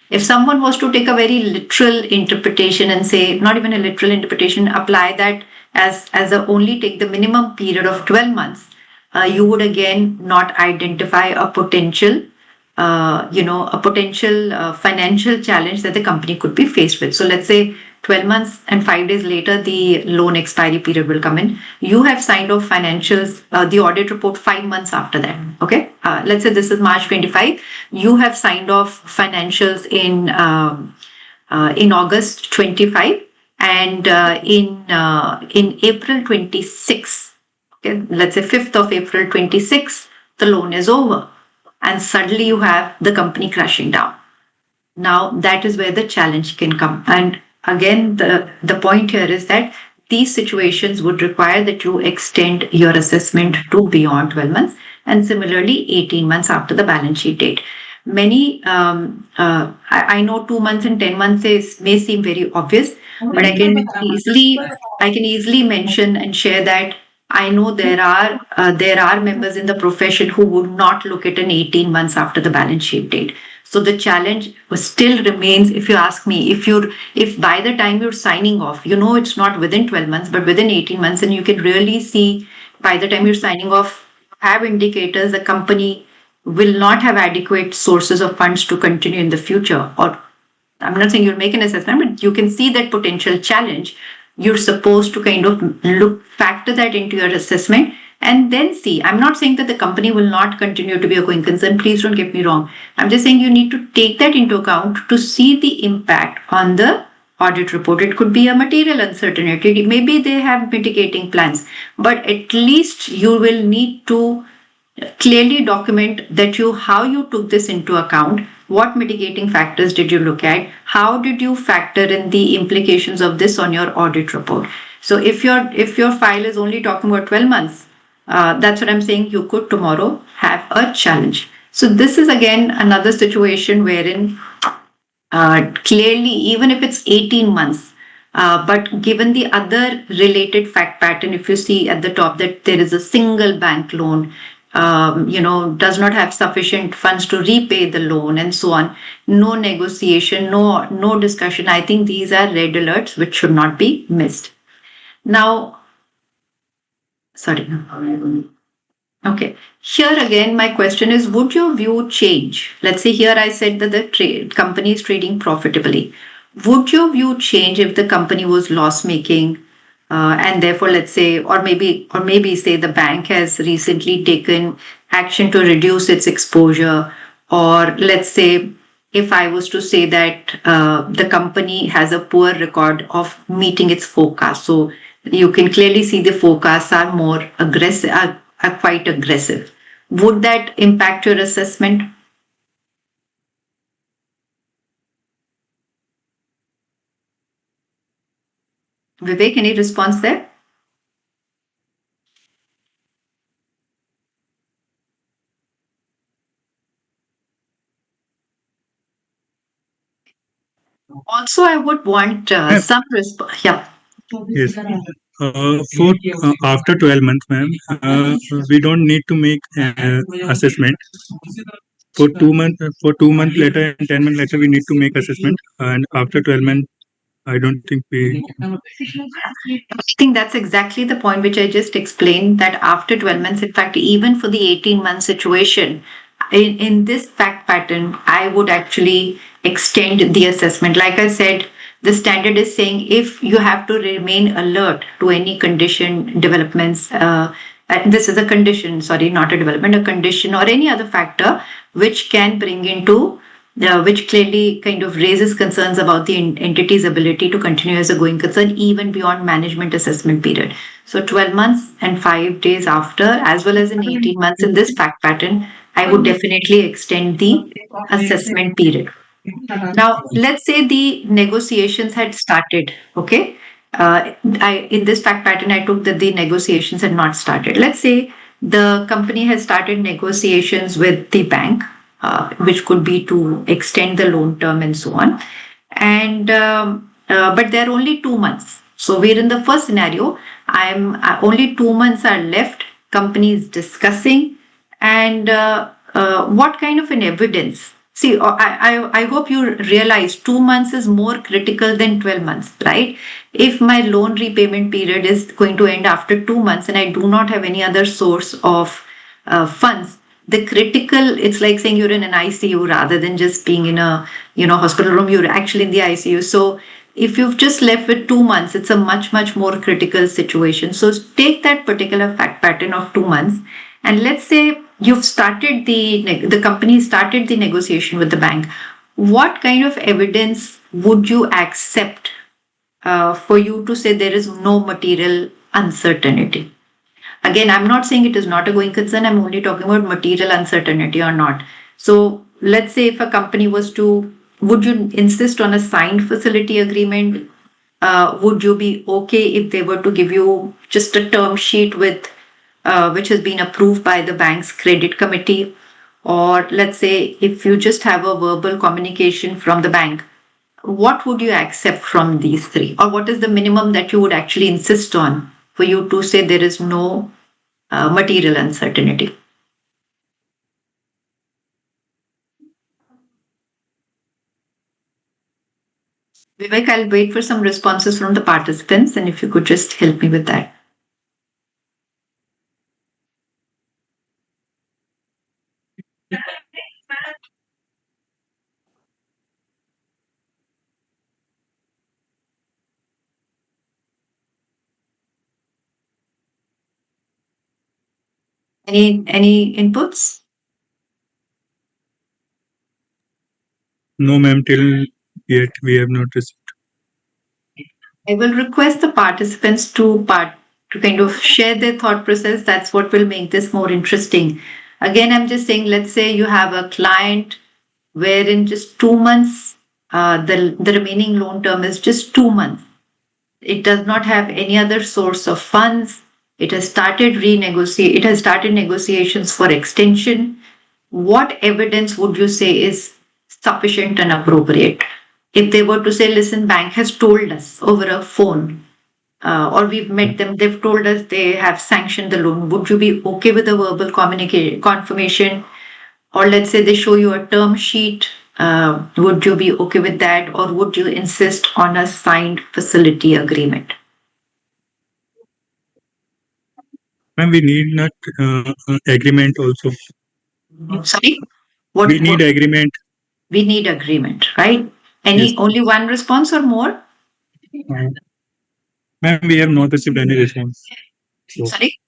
[SPEAKER 2] If someone was to take a very literal interpretation and say, not even a literal interpretation, apply that as a only take the minimum period of 12 months, you would again not identify a potential financial challenge that the company could be faced with. So let's say 12 months and 5 days later, the loan expiry period will come in. You have signed off financials, the audit report 5 months after that. Okay. Let's say this is March 25. You have signed off financials in August 25 and in April 26. Okay. Let's say 5th of April 26, the loan is over. And suddenly you have the company crashing down. Now that is where the challenge can come. And again, the point here is that these situations would require that you extend your assessment to beyond 12 months and similarly 18 months after the balance sheet date. Many, I know 2 months and 10 months may seem very obvious, but I can easily mention and share that I know there are members in the profession who would not look at an 18 months after the balance sheet date. So the challenge still remains, if you ask me, if by the time you're signing off, it's not within 12 months, but within 18 months, and you can really see by the time you're signing off, have indicators the company will not have adequate sources of funds to continue in the future. Or I'm not saying you'll make an assessment, but you can see that potential challenge. You're supposed to kind of factor that into your assessment and then see. I'm not saying that the company will not continue to be a going concern. Please don't get me wrong. I'm just saying you need to take that into account to see the impact on the audit report. It could be a material uncertainty. Maybe they have mitigating plans, but at least you will need to clearly document that how you took this into account. What mitigating factors did you look at? How did you factor in the implications of this on your audit report? So if your file is only talking about 12 months, That's what I'm saying. You could tomorrow have a challenge. So this is again another situation wherein clearly, even if it's 18 months, but given the other related fact pattern, if you see at the top that there is a single bank loan, does not have sufficient funds to repay the loan and so on, no negotiation, no discussion. I think these are red alerts which should not be missed. Now, sorry. Okay. Here again, my question is, would your view change? Let's say here I said that the company is trading profitably. Would your view change if the company was loss making, and therefore, let's say, or maybe say the bank has recently taken action to reduce its exposure, or let's say, if I was to say that the company has a poor record of meeting its forecast, so you can clearly see the forecasts are more aggressive, are quite aggressive. Would that impact your assessment? Vivek, any response there? Also, I would want
[SPEAKER 1] Ma'am,
[SPEAKER 2] some response. Yeah.
[SPEAKER 1] yes. For after 12 months, ma'am, we don't need to make assessment. For 2 months, later and 10 months later, we need to make assessment. And after 12 months, I don't think we.
[SPEAKER 2] I think that's exactly the point which I just explained that after 12 months, in fact, even for the 18-month situation, in this fact pattern, I would actually extend the assessment. Like I said, the standard is saying if you have to remain alert to any condition developments, and this is a condition, sorry, not a development, a condition or any other factor which can bring into which clearly kind of raises concerns about the entity's ability to continue as a going concern even beyond management assessment period. So 12 months and 5 days after, as well as in 18 months in this fact pattern, I would definitely extend the assessment period. Now, let's say the negotiations had started, okay? In this fact pattern, I took that the negotiations had not started. Let's say the company has started negotiations with the bank, which could be to extend the loan term and so on. And but they're only 2 months. So we're in the first scenario. I'm only 2 months are left. Company is discussing, and what kind of an evidence? See, I hope you realize 2 months is more critical than 12 months, right? If my loan repayment period is going to end after 2 months and I do not have any other source of funds, the critical, it's like saying you're in an ICU rather than just being in a hospital room, you're actually in the ICU. So if you've just left with 2 months, it's a much more critical situation. So take that particular fact pattern of 2 months, and let's say you've started the company started the negotiation with the bank. What kind of evidence would you accept for you to say there is no material uncertainty? Again, I'm not saying it is not a going concern. I'm only talking about material uncertainty or not. So let's say if a company was to, would you insist on a signed facility agreement? Would you be okay if they were to give you just a term sheet with which has been approved by the bank's credit committee? Or let's say if you just have a verbal communication from the bank, what would you accept from these three? Or what is the minimum that you would actually insist on for you to say there is no material uncertainty? Vivek, I'll wait for some responses from the participants, and if you could just help me with that. Any inputs?
[SPEAKER 1] No, ma'am, till yet we have not received.
[SPEAKER 2] I will request the participants to kind of share their thought process. That's what will make this more interesting. Again, I'm just saying, let's say you have a client where in just 2 months, the remaining loan term is just 2 months. It does not have any other source of funds. It has started negotiations for extension. What evidence would you say is sufficient and appropriate? If they were to say, listen, bank has told us over a phone, or we've met them, they've told us they have sanctioned the loan, would you be okay with a verbal communication confirmation? Or let's say they show you a term sheet, would you be okay with that, or would you insist on a signed facility agreement?
[SPEAKER 1] Ma'am, we need not agreement also.
[SPEAKER 2] Sorry,
[SPEAKER 1] We need
[SPEAKER 2] what
[SPEAKER 1] agreement.
[SPEAKER 2] we need agreement, right?
[SPEAKER 1] Yes.
[SPEAKER 2] Any only one response or more?
[SPEAKER 1] Ma'am, we have not received any response. So,
[SPEAKER 2] Sorry.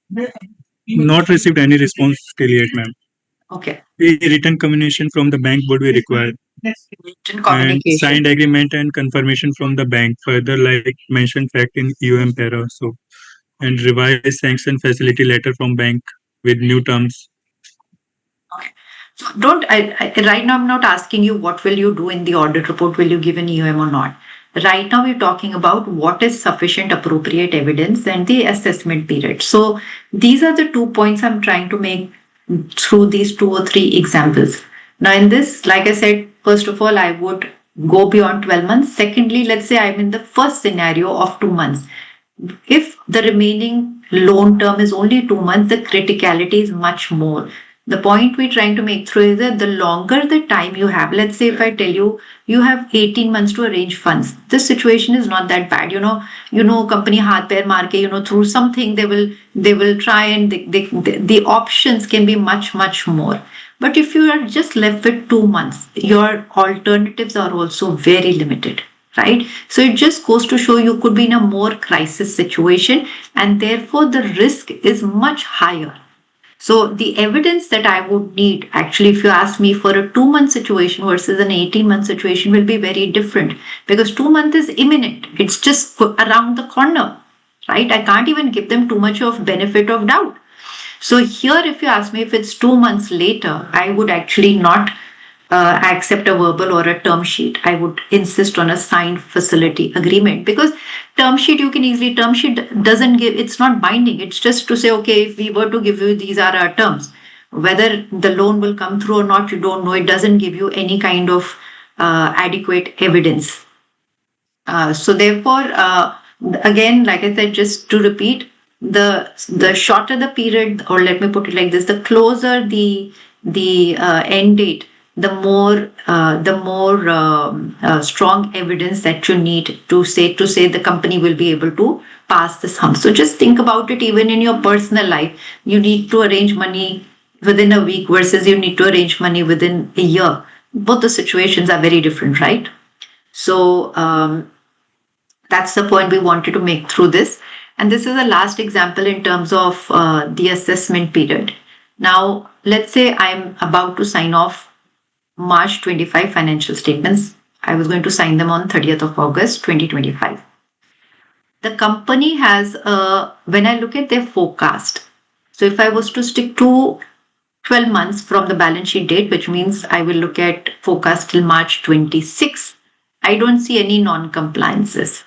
[SPEAKER 1] not received any response till yet, ma'am.
[SPEAKER 2] Okay.
[SPEAKER 1] A written communication from the bank would be required,
[SPEAKER 2] Written
[SPEAKER 1] and
[SPEAKER 2] communication.
[SPEAKER 1] signed agreement and confirmation from the bank. Further, like mentioned fact in UM para. So, and revised sanction facility letter from bank with new terms.
[SPEAKER 2] Okay. So don't right now I'm not asking you what will you do in the audit report, will you give an EOM or not. Right now we're talking about what is sufficient appropriate evidence and the assessment period. So these are the 2 points I'm trying to make through these 2 or 3 examples. Now in this, like I said, first of all, I would go beyond 12 months. Secondly, let's say I'm in the first scenario of 2 months. If the remaining loan term is only 2 months, the criticality is much more. The point we're trying to make through is that the longer the time you have, let's say if I tell you you have 18 months to arrange funds, this situation is not that bad. Company haath pair maar ke, through something they will try, and the options can be much more. But if you are just left with 2 months, your alternatives are also very limited, right? So it just goes to show you could be in a more crisis situation, and therefore the risk is much higher. So the evidence that I would need, actually, if you ask me, for a 2 month situation versus an 18-month situation will be very different, because 2 months is imminent. It's just around the corner, right? I can't even give them too much of benefit of doubt. So here, if you ask me if it's 2 months later, I would actually not accept a verbal or a term sheet. I would insist on a signed facility agreement, because term sheet doesn't give, it's not binding. It's just to say, okay, if we were to give you, these are our terms. Whether the loan will come through or not, you don't know. It doesn't give you any kind of adequate evidence. So therefore, again, like I said, just to repeat, the shorter the period, or let me put it like this: the closer the end date, the more strong evidence that you need to say the company will be able to pass this hump. So just think about it. Even in your personal life, you need to arrange money within a week versus you need to arrange money within a year. Both the situations are very different, right? So that's the point we wanted to make through this. And this is the last example in terms of the assessment period. Now, let's say I'm about to sign off March 25 financial statements. I was going to sign them on 30th of August 2025. The company has, when I look at their forecast, so if I was to stick to 12 months from the balance sheet date, which means I will look at forecast till March 26, I don't see any non-compliances.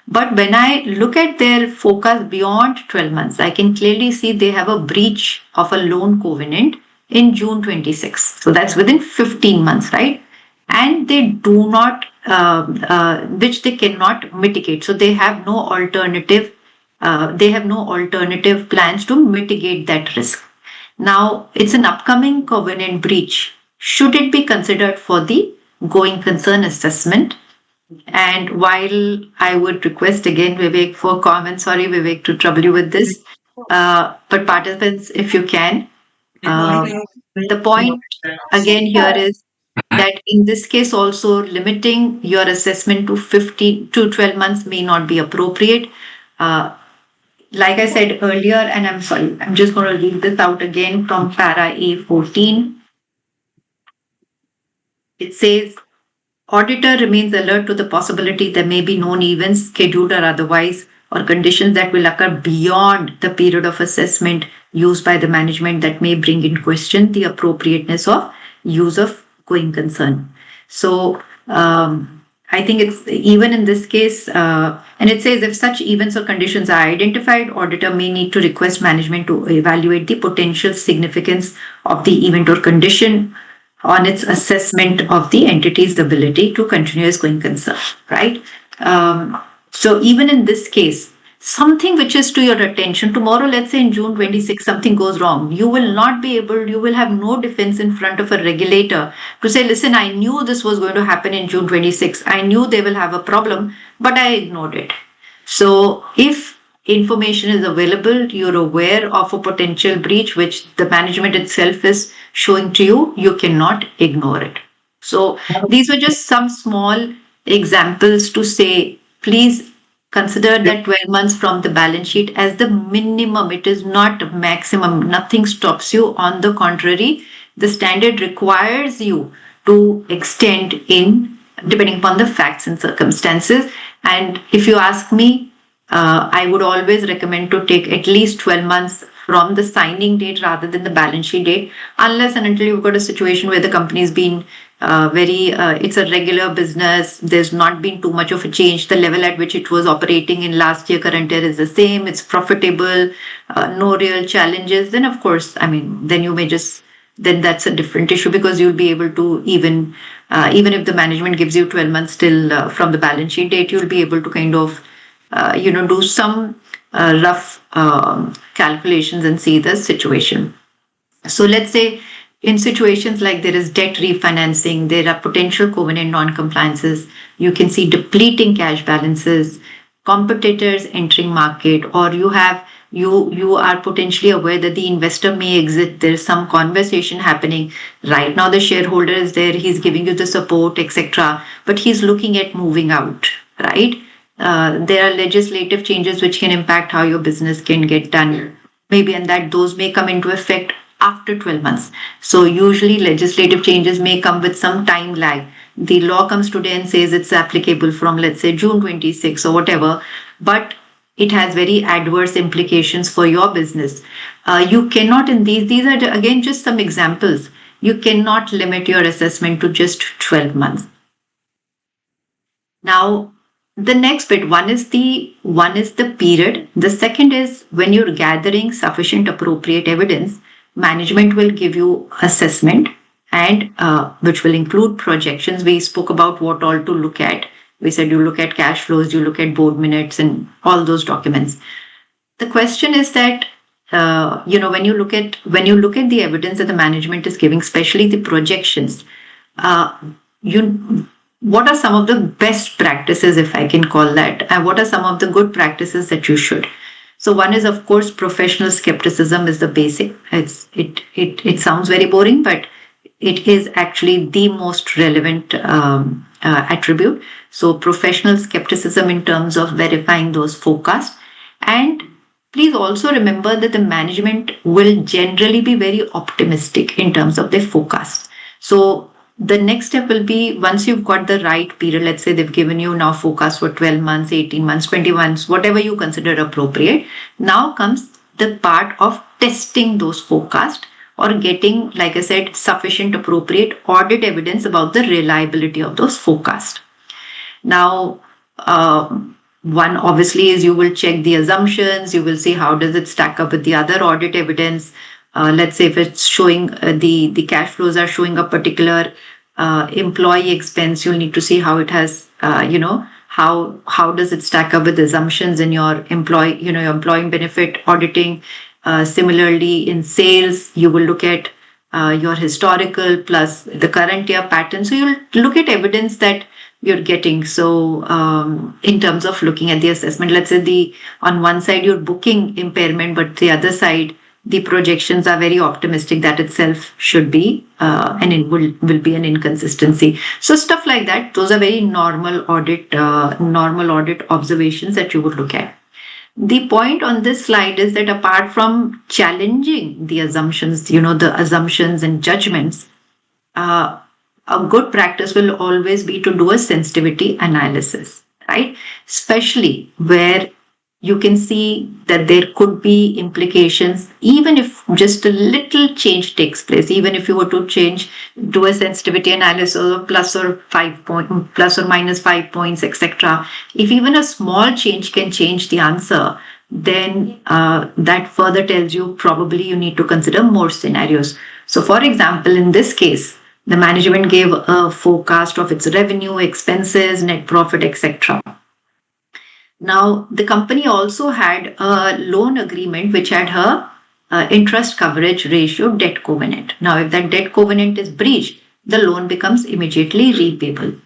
[SPEAKER 2] But when I look at their forecast beyond 12 months, I can clearly see they have a breach of a loan covenant in June 26. So that's within 15 months, right? And they do not, which they cannot mitigate. So they have no alternative. They have no alternative plans to mitigate that risk. Now, it's an upcoming covenant breach. Should it be considered for the going concern assessment? And while I would request again, Vivek, for comments, sorry, Vivek, to trouble you with this, but participants, if you can, the point again here is that in this case also limiting your assessment to 15 to 12 months may not be appropriate. Uh, like I said earlier, and I'm sorry, I'm just going to read this out again from para A14. It says, auditor remains alert to the possibility there may be known events, scheduled or otherwise, or conditions that will occur beyond the period of assessment used by the management that may bring in question the appropriateness of use of going concern. So, I think it's even in this case, and it says if such events or conditions are identified, auditor may need to request management to evaluate the potential significance of the event or condition on its assessment of the entity's ability to continue as going concern, right? So even in this case, something which is to your attention tomorrow, let's say in June 26, something goes wrong, you will not be able, you will have no defense in front of a regulator to say, listen, I knew this was going to happen in June 26. I knew they will have a problem, but I ignored it. So if information is available, you're aware of a potential breach which the management itself is showing to you, you cannot ignore it. So these were just some small examples to say, please consider that 12 months from the balance sheet as the minimum. It is not maximum. Nothing stops you. On the contrary, the standard requires you to extend in depending upon the facts and circumstances. And if you ask me, I would always recommend to take at least 12 months from the signing date rather than the balance sheet date, unless and until you've got a situation where the company's been it's a regular business. There's not been too much of a change. The level at which it was operating in last year, current year is the same. It's profitable, no real challenges. Then, of course, I mean, then you may just then that's a different issue because you'll be able to even if the management gives you 12 months still from the balance sheet date, you'll be able to kind of do some rough calculations and see the situation. So let's say in situations like there is debt refinancing, there are potential covenant non-compliances, you can see depleting cash balances, competitors entering market, or you are potentially aware that the investor may exit. There's some conversation happening. Right now the shareholder is there, he's giving you the support, etc. But he's looking at moving out, right? There are legislative changes which can impact how your business can get done. Maybe and that those may come into effect after 12 months. So usually legislative changes may come with some time lag. The law comes today and says it's applicable from let's say June 26 or whatever, but it has very adverse implications for your business. You cannot in these are again just some examples. You cannot limit your assessment to just 12 months. Now, the next bit, one is the period. The second is when you're gathering sufficient appropriate evidence, management will give you assessment and which will include projections. We spoke about what all to look at. We said you look at cash flows, you look at board minutes and all those documents. The question is that when you look at the evidence that the management is giving, especially the projections, you what are some of the best practices, if I can call that, and what are some of the good practices that you should? So one is, of course, professional skepticism is the basic. It sounds very boring, but it is actually the most relevant attribute. So professional skepticism in terms of verifying those forecasts. And please also remember that the management will generally be very optimistic in terms of their forecasts. So the next step will be once you've got the right period, let's say they've given you now forecast for 12 months, 18 months, 20 months, whatever you consider appropriate. Now comes the part of testing those forecasts or getting, like I said, sufficient appropriate audit evidence about the reliability of those forecasts. Now, one obviously is you will check the assumptions, you will see how does it stack up with the other audit evidence. Let's say if it's showing the cash flows are showing a particular employee expense, you'll need to see how it has, how does it stack up with assumptions in your employee benefit auditing. Similarly, in sales, you will look at your historical plus the current year pattern. So you'll look at evidence that you're getting. So in terms of looking at the assessment, let's say on one side you're booking impairment, but the other side the projections are very optimistic, that itself should be and it will be an inconsistency. So stuff like that, those are very normal audit observations that you would look at. The point on this slide is that apart from challenging the assumptions, the assumptions and judgments, a good practice will always be to do a sensitivity analysis, right? Especially where you can see that there could be implications even if just a little change takes place. Even if you were to change, do a sensitivity analysis of plus or minus 5 points, etc. If even a small change can change the answer, then that further tells you probably you need to consider more scenarios. So, for example, in this case, the management gave a forecast of its revenue, expenses, net profit, etc. Now, the company also had a loan agreement which had her interest coverage ratio debt covenant. Now, if that debt covenant is breached, the loan becomes immediately repayable.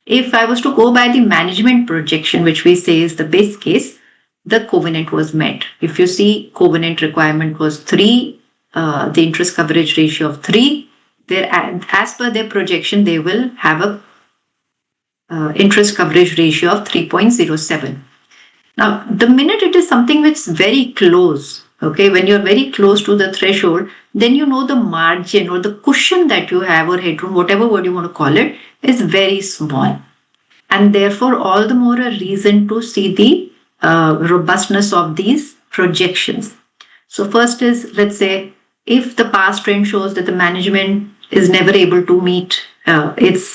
[SPEAKER 2] If I was to go by the management projection, which we say is the base case, the covenant was met. If you see, covenant requirement was 3, the interest coverage ratio of 3. As per their projection, they will have a interest coverage ratio of 3.07. Now, the minute it is something which is very close, okay, when you're very close to the threshold, then you know the margin or the cushion that you have or headroom, whatever word you want to call it, is very small. And therefore, all the more a reason to see the robustness of these projections. So, first is, let's say, if the past trend shows that the management is never able to meet its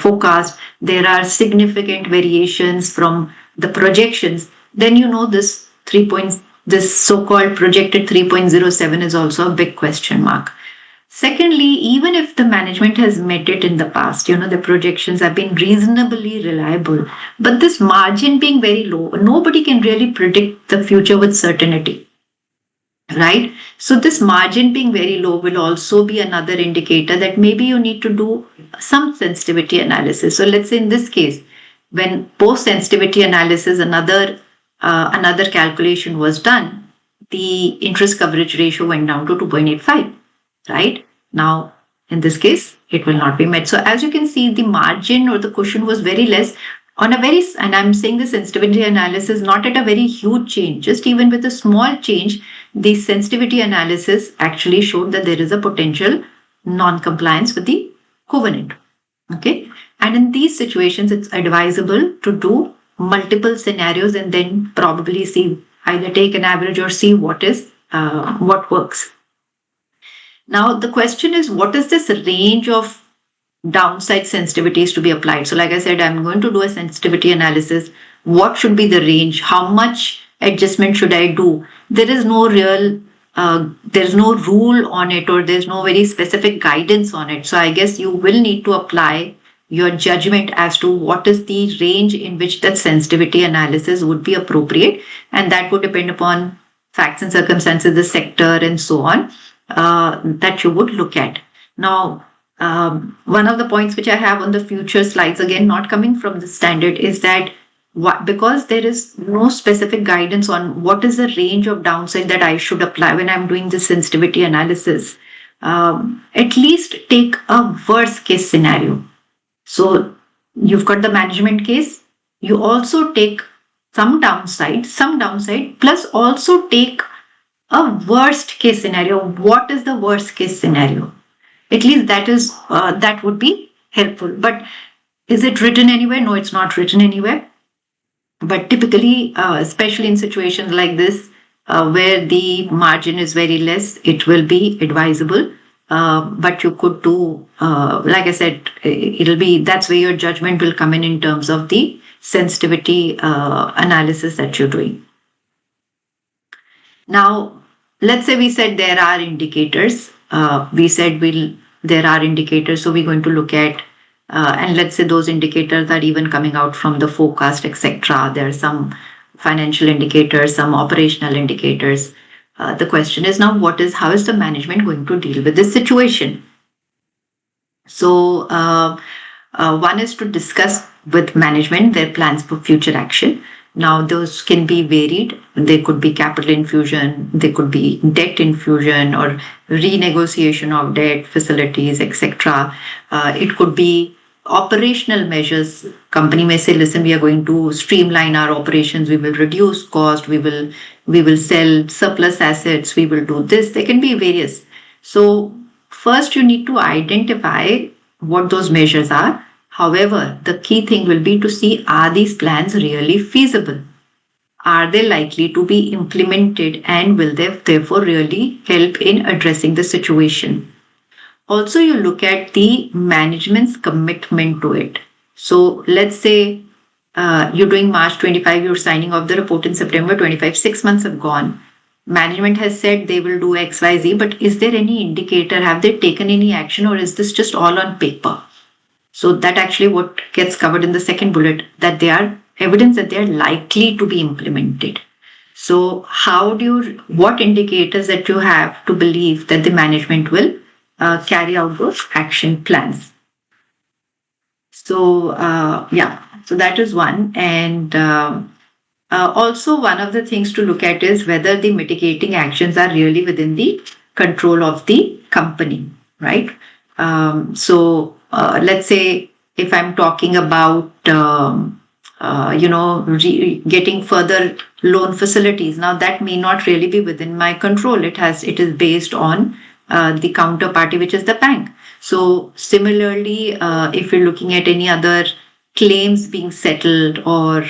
[SPEAKER 2] forecast, there are significant variations from the projections, then you know this so-called projected 3.07 is also a big question mark. Secondly, even if the management has met it in the past, the projections have been reasonably reliable, but this margin being very low, nobody can really predict the future with certainty, right? So this margin being very low will also be another indicator that maybe you need to do some sensitivity analysis. So let's say in this case, when post sensitivity analysis, another calculation was done, the interest coverage ratio went down to 2.85, right? Now, in this case, it will not be met. So as you can see, the margin or the cushion was very less and I'm saying the sensitivity analysis not at a very huge change, just even with a small change, the sensitivity analysis actually showed that there is a potential non-compliance with the covenant. Okay. And in these situations, it's advisable to do multiple scenarios and then probably see, either take an average or see what works. Now, the question is, what is this range of downside sensitivities to be applied? So like I said, I'm going to do a sensitivity analysis. What should be the range? How much adjustment should I do? There's no rule on it, or there's no very specific guidance on it. So I guess you will need to apply your judgment as to what is the range in which that sensitivity analysis would be appropriate. And that would depend upon facts and circumstances, the sector and so on, that you would look at. Now, one of the points which I have on the future slides, again, not coming from the standard, is that because there is no specific guidance on what is the range of downside that I should apply when I'm doing the sensitivity analysis, at least take a worst case scenario. So you've got the management case, you also take some downside, plus also take a worst case scenario. What is the worst case scenario? At least that would be helpful. But is it written anywhere? No, it's not written anywhere. But typically, especially in situations like this, where the margin is very less, it will be advisable. But you could do, like I said, that's where your judgment will come in terms of the sensitivity analysis that you're doing. Now, let's say we said there are indicators. There are indicators, so we're going to look at, and let's say those indicators are even coming out from the forecast, etc. There are some financial indicators, some operational indicators. The question is now, how is the management going to deal with this situation? So, one is to discuss with management their plans for future action. Now, those can be varied. They could be capital infusion, they could be debt infusion or renegotiation of debt facilities, etc. It could be operational measures. Company may say, listen, we are going to streamline our operations, we will reduce cost, we will sell surplus assets, we will do this. They can be various. So first you need to identify what those measures are. However, the key thing will be to see, are these plans really feasible? are they likely to be implemented, and will they therefore really help in addressing the situation? Also, you look at the management's commitment to it. So let's say you're doing March 25, you're signing off the report in September 25, 6 months have gone. Management has said they will do XYZ, but is there any indicator? Have they taken any action, or is this just all on paper? So that actually what gets covered in the second bullet, that they are evidence that they are likely to be implemented. So what indicators that you have to believe that the management will carry out those action plans? So so that is one. And also one of the things to look at is whether the mitigating actions are really within the control of the company, right? Let's say if I'm talking about getting further loan facilities, now that may not really be within my control. It is based on the counterparty, which is the bank. So similarly, if you're looking at any other claims being settled, or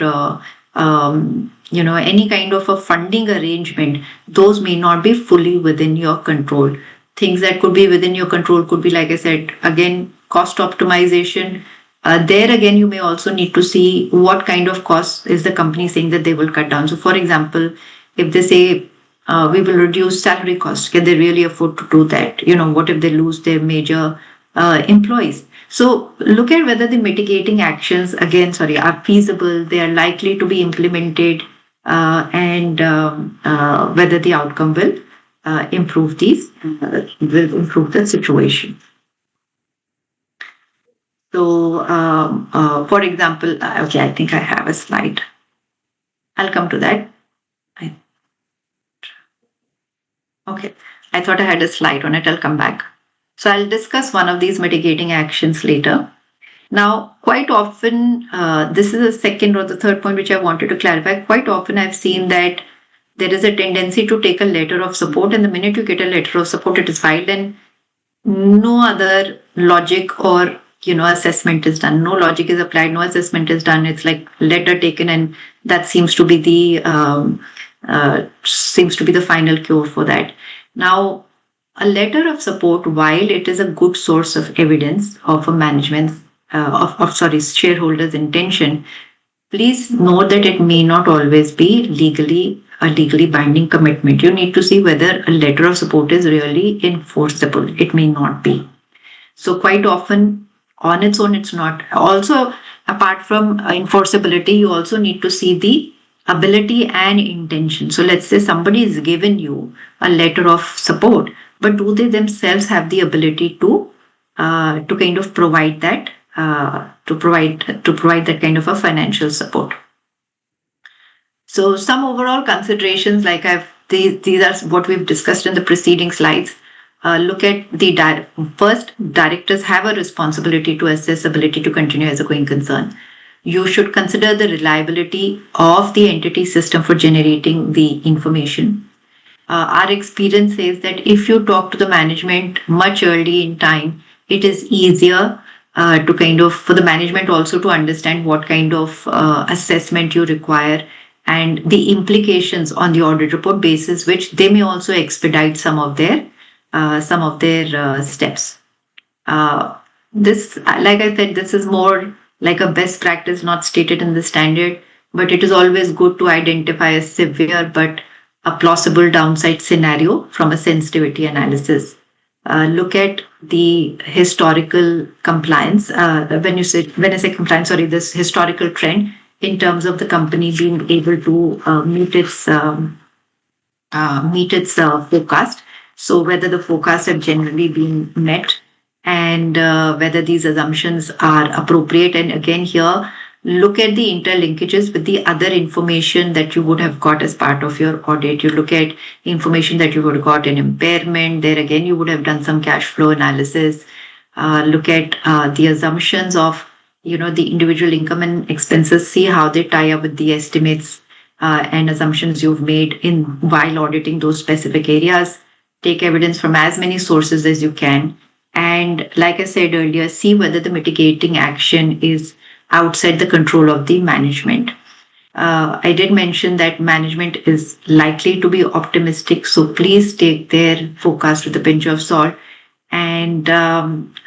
[SPEAKER 2] any kind of a funding arrangement, those may not be fully within your control. Things that could be within your control could be, like I said, again, cost optimization. There again, you may also need to see what kind of costs is the company saying that they will cut down. So for example, if they say we will reduce salary costs, can they really afford to do that? What if they lose their major employees? So look at whether the mitigating actions, are feasible, they are likely to be implemented, and whether the outcome will improve the situation. So, for example, I think I have a slide. I'll come to that. Okay, I thought I had a slide on it. I'll come back. So I'll discuss one of these mitigating actions later. Now, quite often, this is the second or the third point which I wanted to clarify. Quite often, I've seen that there is a tendency to take a letter of support, and the minute you get a letter of support, it is filed, and no other logic or assessment is done. No logic is applied. No assessment is done. It's like letter taken, and that seems to be the final cure for that. Now, a letter of support, while it is a good source of evidence of a management's shareholders' intention, please note that it may not always be a legally binding commitment. You need to see whether a letter of support is really enforceable. It may not be. So quite often, on its own, it's not. Also, apart from enforceability, you also need to see the ability and intention. So let's say somebody is given you a letter of support, but do they themselves have the ability to kind of provide that to provide that kind of a financial support? So some overall considerations, these are what we've discussed in the preceding slides. Look at the first, directors have a responsibility to assess ability to continue as a going concern. You should consider the reliability of the entity system for generating the information. Our experience says that if you talk to the management much early in time, it is easier for the management also to understand what kind of assessment you require and the implications on the audit report basis, which they may also expedite some of their steps. This, like I said, this is more like a best practice, not stated in the standard, but it is always good to identify a severe but a plausible downside scenario from a sensitivity analysis. Look at the historical compliance. When I say compliance, this historical trend in terms of the company being able to meet its forecast. So whether the forecasts have generally been met, and whether these assumptions are appropriate. And again, here, look at the interlinkages with the other information that you would have got as part of your audit. You look at information that you would have got in impairment. There again, you would have done some cash flow analysis. Look at the assumptions of the individual income and expenses. See how they tie up with the estimates and assumptions you've made while auditing those specific areas. Take evidence from as many sources as you can. And like I said earlier, see whether the mitigating action is outside the control of the management. I did mention that management is likely to be optimistic, so please take their forecast with a pinch of salt. And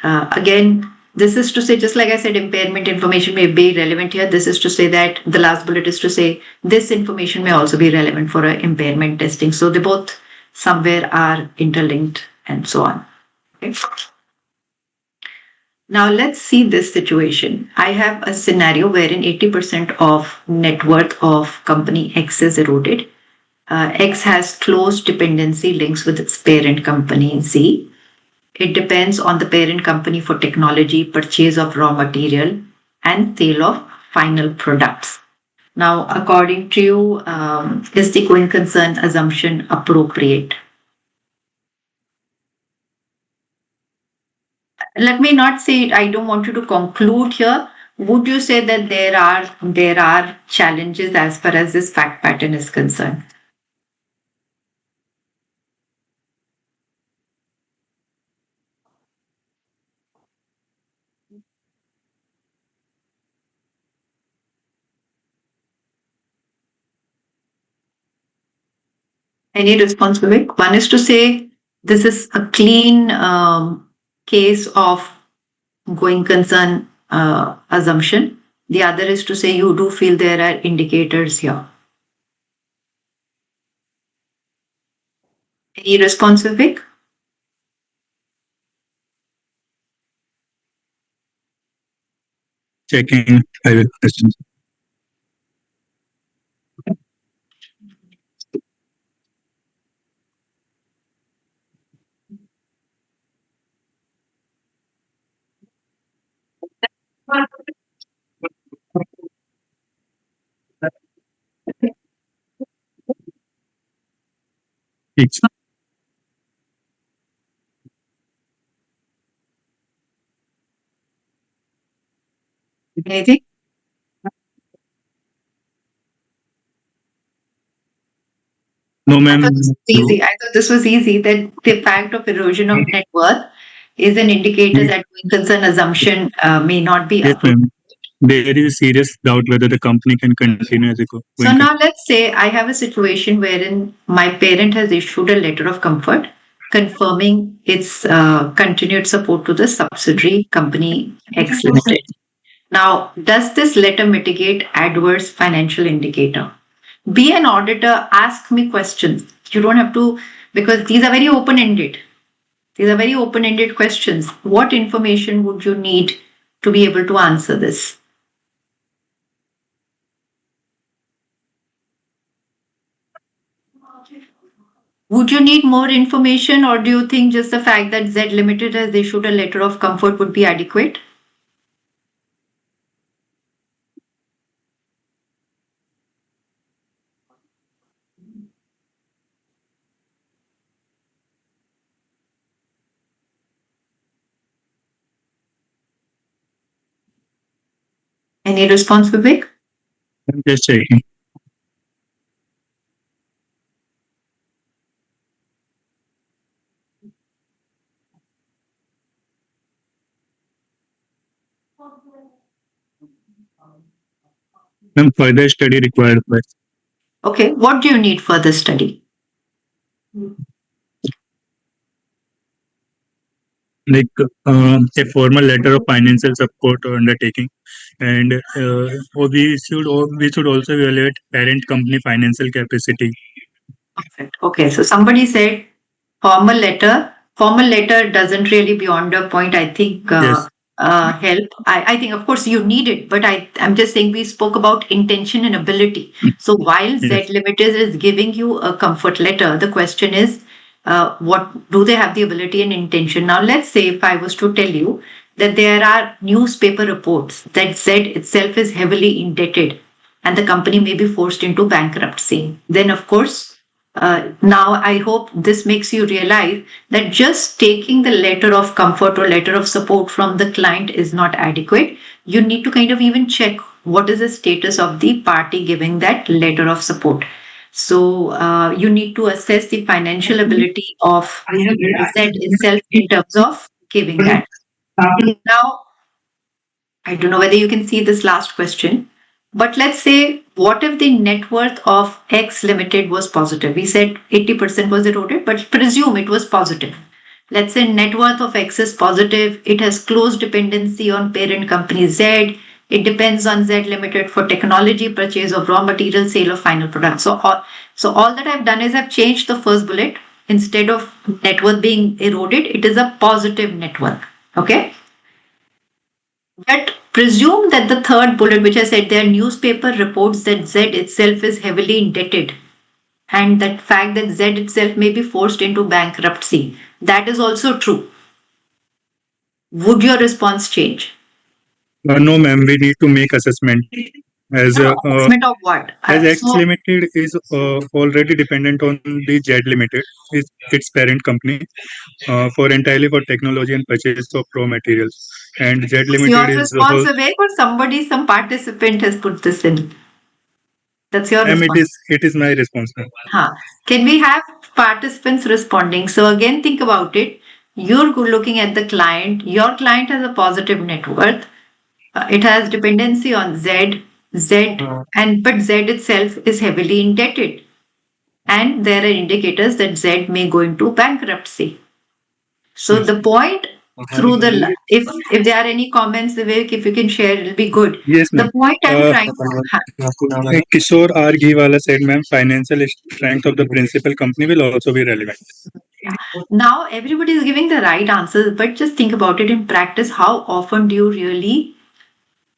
[SPEAKER 2] again, this is to say, just like I said, impairment information may be relevant here. This is to say that the last bullet is to say this information may also be relevant for impairment testing. So they both somewhere are interlinked and so on. Okay. Now let's see this situation. I have a scenario wherein 80% of net worth of company X is eroded. X has close dependency links with its parent company Z. It depends on the parent company for technology, purchase of raw material, and sale of final products. Now, according to you, is the going concern assumption appropriate? Let me not say it. I don't want you to conclude here. Would you say that there are challenges as far as this fact pattern is concerned? Any response, Vivek? One is to say this is a clean case of going concern assumption. The other is to say you do feel there are indicators here. Any response, Vivek?
[SPEAKER 1] Checking private questions. It's
[SPEAKER 2] Anything?
[SPEAKER 1] no,
[SPEAKER 2] I
[SPEAKER 1] ma'am.
[SPEAKER 2] thought this was
[SPEAKER 1] No.
[SPEAKER 2] easy. I thought this was easy that the fact of erosion of net worth is an indicator that going concern assumption may not be
[SPEAKER 1] Yes,
[SPEAKER 2] approved.
[SPEAKER 1] ma'am. There is a serious doubt whether the company can continue as a
[SPEAKER 2] So
[SPEAKER 1] going
[SPEAKER 2] now let's say I have a situation wherein my parent has issued a letter of comfort confirming its continued support to the subsidiary company X Limited. Now, does this letter mitigate adverse financial indicator? Be an auditor, ask me questions. You don't have to, because these are very open ended. These are very open ended questions. What information would you need to be able to answer this? Would you need more information, or do you think just the fact that Z Limited has issued a letter of comfort would be adequate? Any response, Vivek?
[SPEAKER 1] I'm just checking. Ma'am, further study required by
[SPEAKER 2] Okay, what do you need for this study?
[SPEAKER 1] like a formal letter of financial support or undertaking, and or we should also evaluate parent company financial capacity.
[SPEAKER 2] Perfect. Okay, so somebody said formal letter. Formal letter doesn't really beyond a point. I think
[SPEAKER 1] Yes,
[SPEAKER 2] help. I think of course you need it, but I'm just saying we spoke about intention and ability. So while Z
[SPEAKER 1] yes.
[SPEAKER 2] Limited is giving you a comfort letter, the question is, what do they have the ability and intention? Now let's say if I was to tell you that there are newspaper reports that Z itself is heavily indebted and the company may be forced into bankruptcy, then of course now, I hope this makes you realize that just taking the letter of comfort or letter of support from the client is not adequate. You need to kind of even check what is the status of the party giving that letter of support. So, you need to assess the financial ability of Z itself in terms of giving that. Now, I don't know whether you can see this last question, but let's say what if the net worth of X Limited was positive? We said 80% was eroded, but presume it was positive. Let's say net worth of X is positive. It has close dependency on parent company Z. It depends on Z Limited for technology, purchase of raw material, sale of final product. So all that I've done is I've changed the first bullet. Instead of net worth being eroded, it is a positive net worth. Okay. But presume that the third bullet, which I said, their newspaper reports that Z itself is heavily indebted, and that fact that Z itself may be forced into bankruptcy. That is also true. Would your response change?
[SPEAKER 1] No, ma'am, we need to make assessment as
[SPEAKER 2] No, assessment of what?
[SPEAKER 1] as X
[SPEAKER 2] So
[SPEAKER 1] Limited is already dependent on the Z Limited, its parent company, for entirely for technology and purchase of raw materials. And Z
[SPEAKER 2] it's
[SPEAKER 1] Limited
[SPEAKER 2] your
[SPEAKER 1] is
[SPEAKER 2] response away, or somebody, some participant has put this in. That's your
[SPEAKER 1] ma'am,
[SPEAKER 2] response.
[SPEAKER 1] it is my response, ma'am.
[SPEAKER 2] Huh. Can we have participants responding? So again, think about it. You're looking at the client. Your client has a positive net worth. It has dependency on Z, and but Z itself is heavily indebted, and there are indicators that Z may go into bankruptcy. So
[SPEAKER 1] Yes.
[SPEAKER 2] the point through the if there are any comments, Vivek, if you can share, it'll be good.
[SPEAKER 1] Yes, ma'am.
[SPEAKER 2] The point I'm trying. Huh.
[SPEAKER 1] Kishore R. Giwala said, ma'am, financial strength of the principal company will also be relevant.
[SPEAKER 2] Yeah. Now everybody is giving the right answers, but just think about it in practice. How often do you really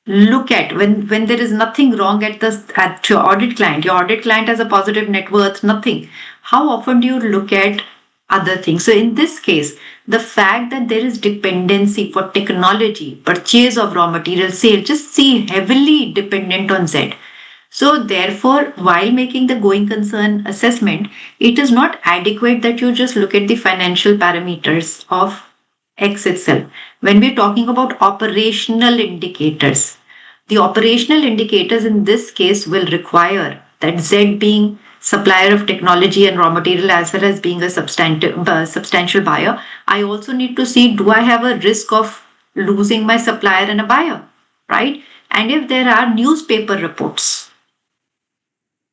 [SPEAKER 2] look at when there is nothing wrong at your audit client? Your audit client has a positive net worth, nothing. How often do you look at other things? So in this case, the fact that there is dependency for technology, purchase of raw material, sale, just see heavily dependent on Z. So, therefore, while making the going concern assessment, it is not adequate that you just look at the financial parameters of X itself. When we're talking about operational indicators, the operational indicators in this case will require that Z being supplier of technology and raw material as well as being a substantial buyer. I also need to see, do I have a risk of losing my supplier and a buyer, right? And if there are newspaper reports,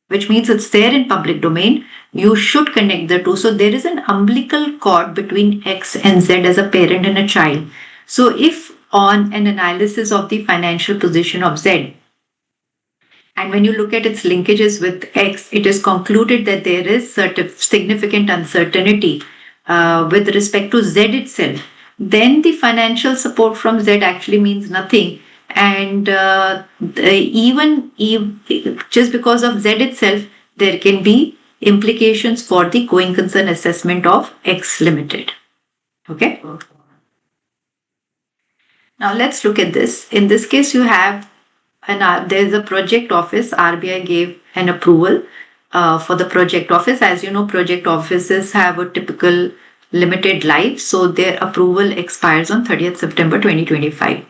[SPEAKER 2] which means it's there in public domain, you should connect the two. So there is an umbilical cord between X and Z as a parent and a child. So if on an analysis of the financial position of Z, and when you look at its linkages with X, it is concluded that there is significant uncertainty with respect to Z itself. Then the financial support from Z actually means nothing. And just because of Z itself, there can be implications for the going concern assessment of X Limited. Okay. Now let's look at this. In this case, you have there's a project office. RBI gave an approval for the project office. As you know, project offices have a typical limited life, so their approval expires on 30th September 2025.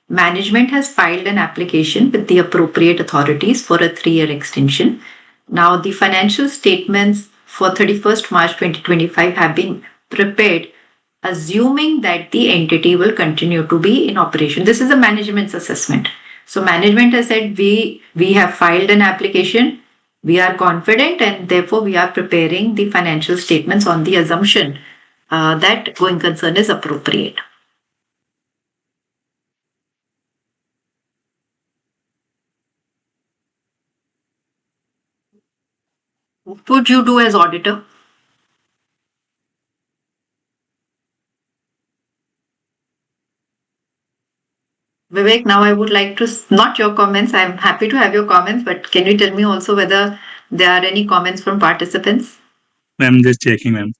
[SPEAKER 2] Management has filed an application with the appropriate authorities for a 3-year extension. Now, the financial statements for 31st March 2025 have been prepared, assuming that the entity will continue to be in operation. This is a management's assessment. So management has said we have filed an application, we are confident, and therefore we are preparing the financial statements on the assumption that going concern is appropriate. What would you do as auditor? Vivek, now I would like to, not your comments, I'm happy to have your comments, but can you tell me also whether there are any comments from participants?
[SPEAKER 1] Ma'am, just checking, ma'am.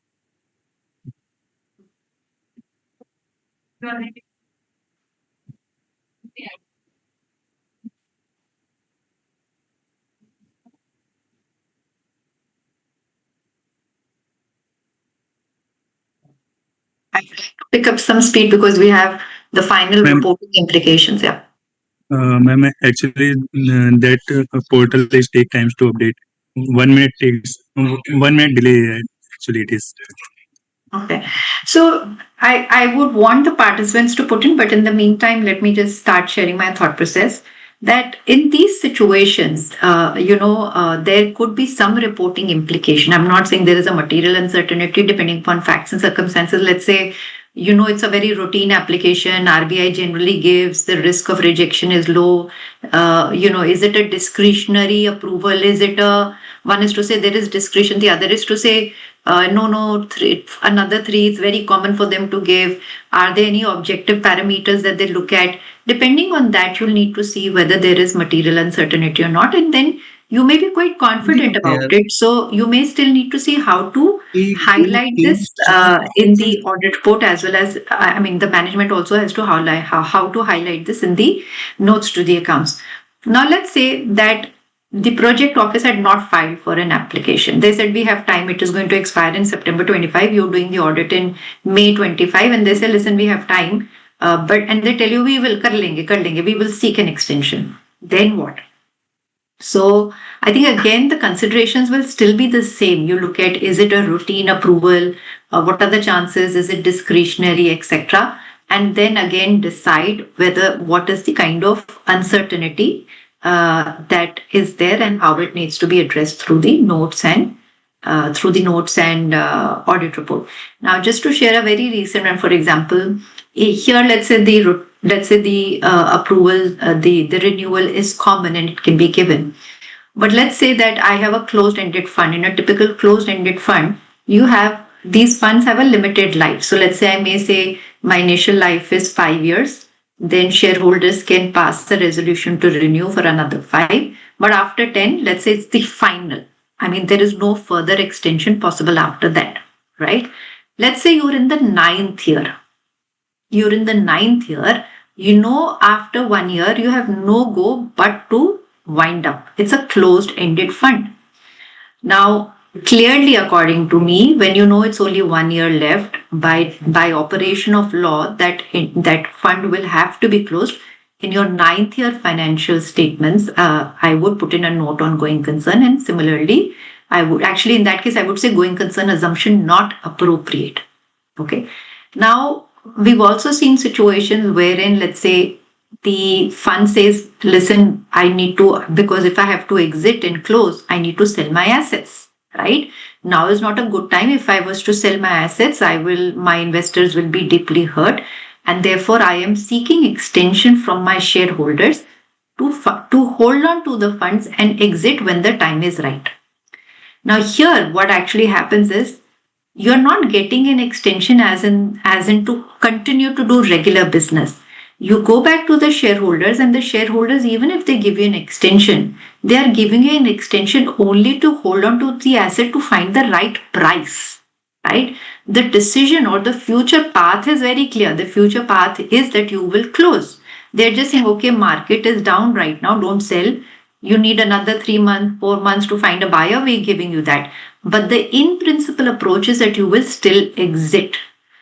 [SPEAKER 2] I'd like to pick up some speed because we have the final
[SPEAKER 1] Ma'am,
[SPEAKER 2] reporting implications. Yeah.
[SPEAKER 1] ma'am, actually, that portal is take times to update. 1 minute takes 1 minute delay. Actually, it is.
[SPEAKER 2] Okay. So I would want the participants to put in, but in the meantime, let me just start sharing my thought process. that in these situations, there could be some reporting implication. I'm not saying there is a material uncertainty depending upon facts and circumstances. Let's say, it's a very routine application. RBI generally gives the risk of rejection is low. Is it a discretionary approval? Is it a one is to say there is discretion, the other is to say no, another three. It's very common for them to give. Are there any objective parameters that they look at? Depending on that, you'll need to see whether there is material uncertainty or not, and then you may be quite confident about
[SPEAKER 3] Yeah.
[SPEAKER 2] it. So you may still need to see how to highlight this in the audit report, as well as I mean the management also has to highlight how to highlight this in the notes to the accounts. Now let's say that the project office had not filed for an application. They said we have time, it is going to expire in September 25. You're doing the audit in May 25, and they say, listen, we have time. But and they tell you we will kar lenge, we will seek an extension. Then what? So I think again the considerations will still be the same. You look at, is it a routine approval? What are the chances? Is it discretionary, etc. And then again decide whether what is the kind of uncertainty that is there and how it needs to be addressed through the notes and audit report. Now, just to share a very recent one, for example, here let's say the approval, the renewal is common and it can be given. But let's say that I have a closed-ended fund. In a typical closed-ended fund, these funds have a limited life. So let's say I may say my initial life is 5 years. Then shareholders can pass the resolution to renew for another 5. But after 10, let's say it's the final. I mean, there is no further extension possible after that, right? Let's say you're in the ninth year. After 1 year, you have no go but to wind up. It's a closed-ended fund. Now, clearly, according to me, when you know it's only 1 year left, by operation of law, that fund will have to be closed. In your ninth year financial statements, I would put in a note on going concern, and similarly, I would actually, in that case, I would say going concern assumption not appropriate. Okay. Now, we've also seen situations wherein, let's say, the fund says, listen, I need to, because if I have to exit and close, I need to sell my assets, right? Now is not a good time. If I was to sell my assets, my investors will be deeply hurt. And therefore, I am seeking extension from my shareholders to hold on to the funds and exit when the time is right. Now, here, what actually happens is, you're not getting an extension as in to continue to do regular business. You go back to the shareholders, and the shareholders, even if they give you an extension, they are giving you an extension only to hold on to the asset to find the right price, right? The decision or the future path is very clear. The future path is that you will close. They're just saying, okay, market is down right now, don't sell. You need another 3 months, 4 months to find a buyer, we're giving you that. But the in principle approach is that you will still exit.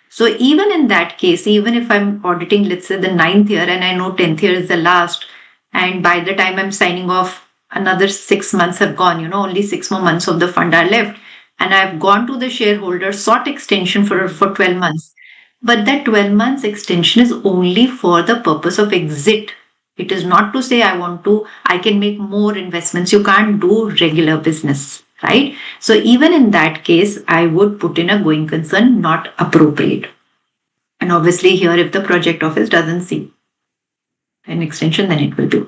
[SPEAKER 2] So even in that case, even if I'm auditing, let's say the 9th year, and I know 10th year is the last, and by the time I'm signing off, another 6 months have gone, only 6 more months of the fund are left. And I've gone to the shareholder, sought extension for 12 months. But that 12 months extension is only for the purpose of exit. It is not to say I can make more investments. You can't do regular business, right? So even in that case, I would put in a going concern not appropriate. And obviously here, if the project office doesn't see an extension, then it will do.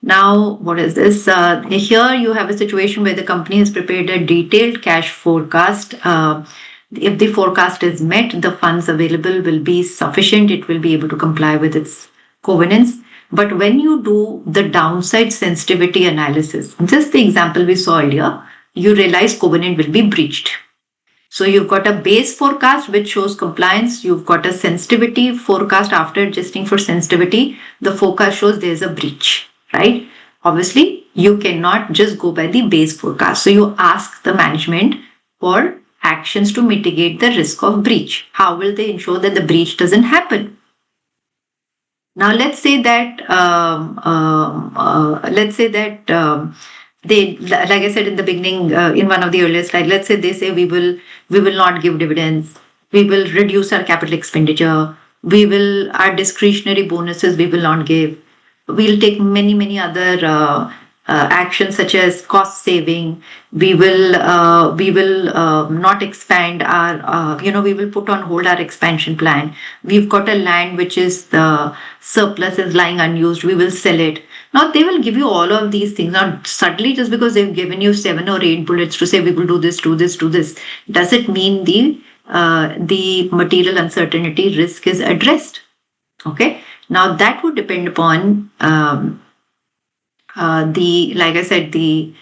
[SPEAKER 2] Now, what is this? Here you have a situation where the company has prepared a detailed cash forecast. If the forecast is met, the funds available will be sufficient. It will be able to comply with its covenants. But when you do the downside sensitivity analysis, just the example we saw earlier, you realize covenant will be breached. So you've got a base forecast which shows compliance. You've got a sensitivity forecast after adjusting for sensitivity. The forecast shows there's a breach, right? Obviously, you cannot just go by the base forecast. So you ask the management for actions to mitigate the risk of breach. How will they ensure that the breach doesn't happen? Now, let's say that they, like I said in the beginning, in one of the earlier slides, let's say they say we will not give dividends, we will reduce our capital expenditure, our discretionary bonuses we will not give. We'll take many other actions such as cost saving. We will not expand our we will put on hold our expansion plan. We've got a land which is the surplus is lying unused, we will sell it. Now they will give you all of these things. Now suddenly, just because they've given you 7 or 8 bullets to say we will do this, do this, do this, does it mean the material uncertainty risk is addressed? Okay. Now that would depend upon the, like I said, the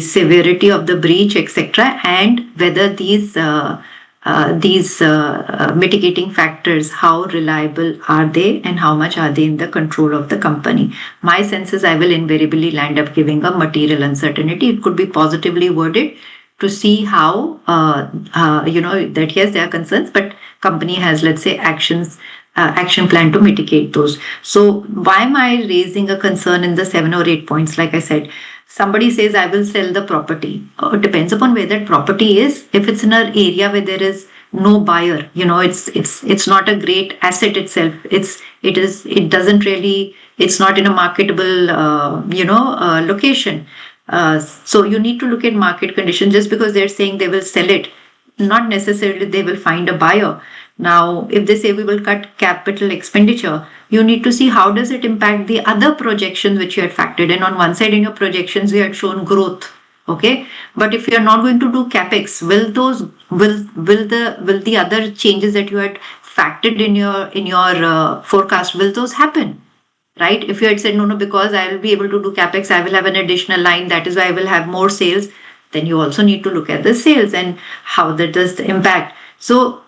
[SPEAKER 2] severity of the breach, etc., and whether these mitigating factors, how reliable are they, and how much are they in the control of the company. My sense is I will invariably land up giving a material uncertainty. It could be positively worded to see how that yes, there are concerns, but company has, let's say, action plan to mitigate those. So why am I raising a concern in the 7 or 8 points? Like I said, somebody says I will sell the property. It depends upon where that property is. If it's in an area where there is no buyer, it's not a great asset itself. It doesn't really, it's not in a marketable location. So you need to look at market conditions. Just because they're saying they will sell it, not necessarily they will find a buyer. Now, if they say we will cut capital expenditure, you need to see how does it impact the other projections which you had factored in. On one side in your projections, you had shown growth. Okay. But if you're not going to do capex, will the other changes that you had factored in your forecast, will those happen? Right? If you had said, no, because I will be able to do capex, I will have an additional line, that is why I will have more sales, then you also need to look at the sales and how that does the impact. So,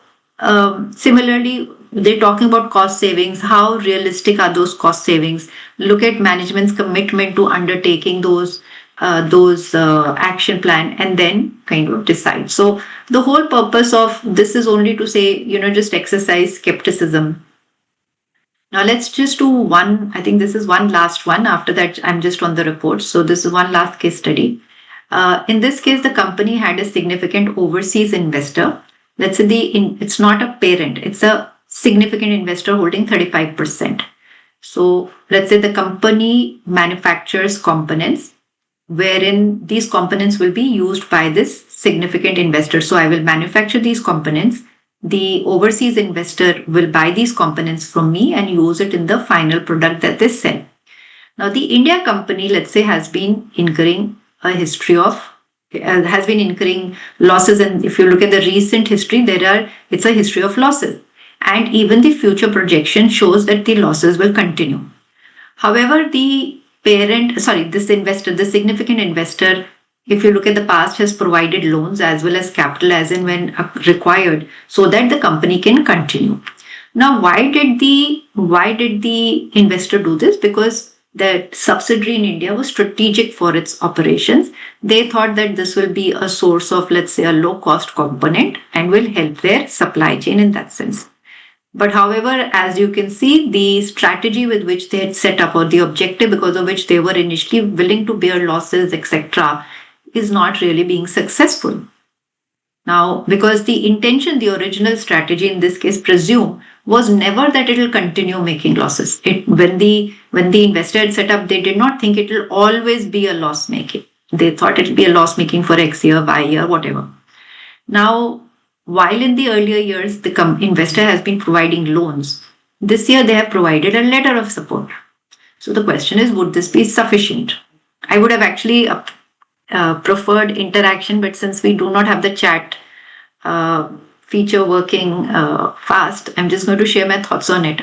[SPEAKER 2] similarly, they're talking about cost savings. How realistic are those cost savings? Look at management's commitment to undertaking those action plan, and then kind of decide. So the whole purpose of this is only to say, just exercise skepticism. Now let's just do one. I think this is one last one. After that, I'm just on the report. So this is one last case study. In this case, the company had a significant overseas investor. Let's say it's not a parent, it's a significant investor holding 35%. So let's say the company manufactures components wherein these components will be used by this significant investor. So I will manufacture these components. The overseas investor will buy these components from me and use it in the final product that they sell. Now, the India company, let's say, has been incurring losses, and if you look at the recent history, it's a history of losses, and even the future projection shows that the losses will continue. However, the significant investor, if you look at the past, has provided loans as well as capital as and when required, so that the company can continue. Now, why did the investor do this? Because the subsidiary in India was strategic for its operations. They thought that this will be a source of, let's say, a low cost component and will help their supply chain in that sense. But however, as you can see, the strategy with which they had set up, or the objective because of which they were initially willing to bear losses, etc., is not really being successful. Now, because the intention, the original strategy in this case, presume, was never that it will continue making losses. When the investor had set up, they did not think it will always be a loss making. They thought it will be a loss making for X year, Y year, whatever. Now, while in the earlier years, the investor has been providing loans, this year they have provided a letter of support. So the question is, would this be sufficient? I would have actually preferred interaction, but since we do not have the chat feature working fast, I'm just going to share my thoughts on it.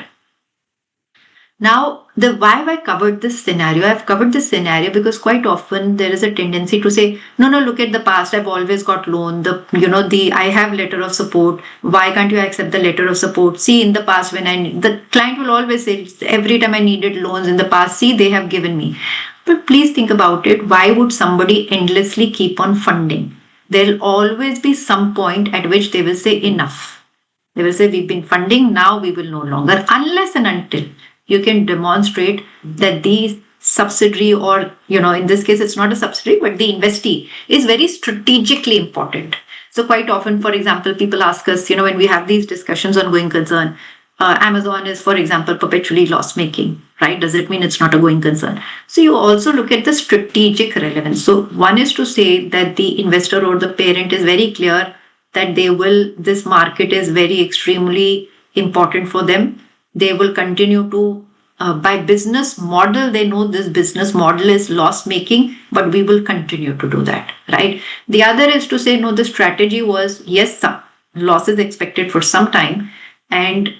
[SPEAKER 2] Now, why have I covered this scenario? I've covered this scenario because quite often there is a tendency to say, no, look at the past. I've always got loan. I have letter of support. Why can't you accept the letter of support? See, in the past, the client will always say, every time I needed loans in the past, see, they have given me. But please think about it. Why would somebody endlessly keep on funding? There'll always be some point at which they will say enough. They will say, we've been funding, now we will no longer, unless and until you can demonstrate that the subsidiary, or, in this case, it's not a subsidiary, but the investee is very strategically important. So quite often, for example, people ask us, when we have these discussions on going concern, Amazon is, for example, perpetually loss making, right? Does it mean it's not a going concern? So you also look at the strategic relevance. So one is to say that the investor or the parent is very clear that this market is very extremely important for them. They will continue to, by business model, they know this business model is loss making, but we will continue to do that, right? The other is to say, no, the strategy was, yes, some loss is expected for some time, and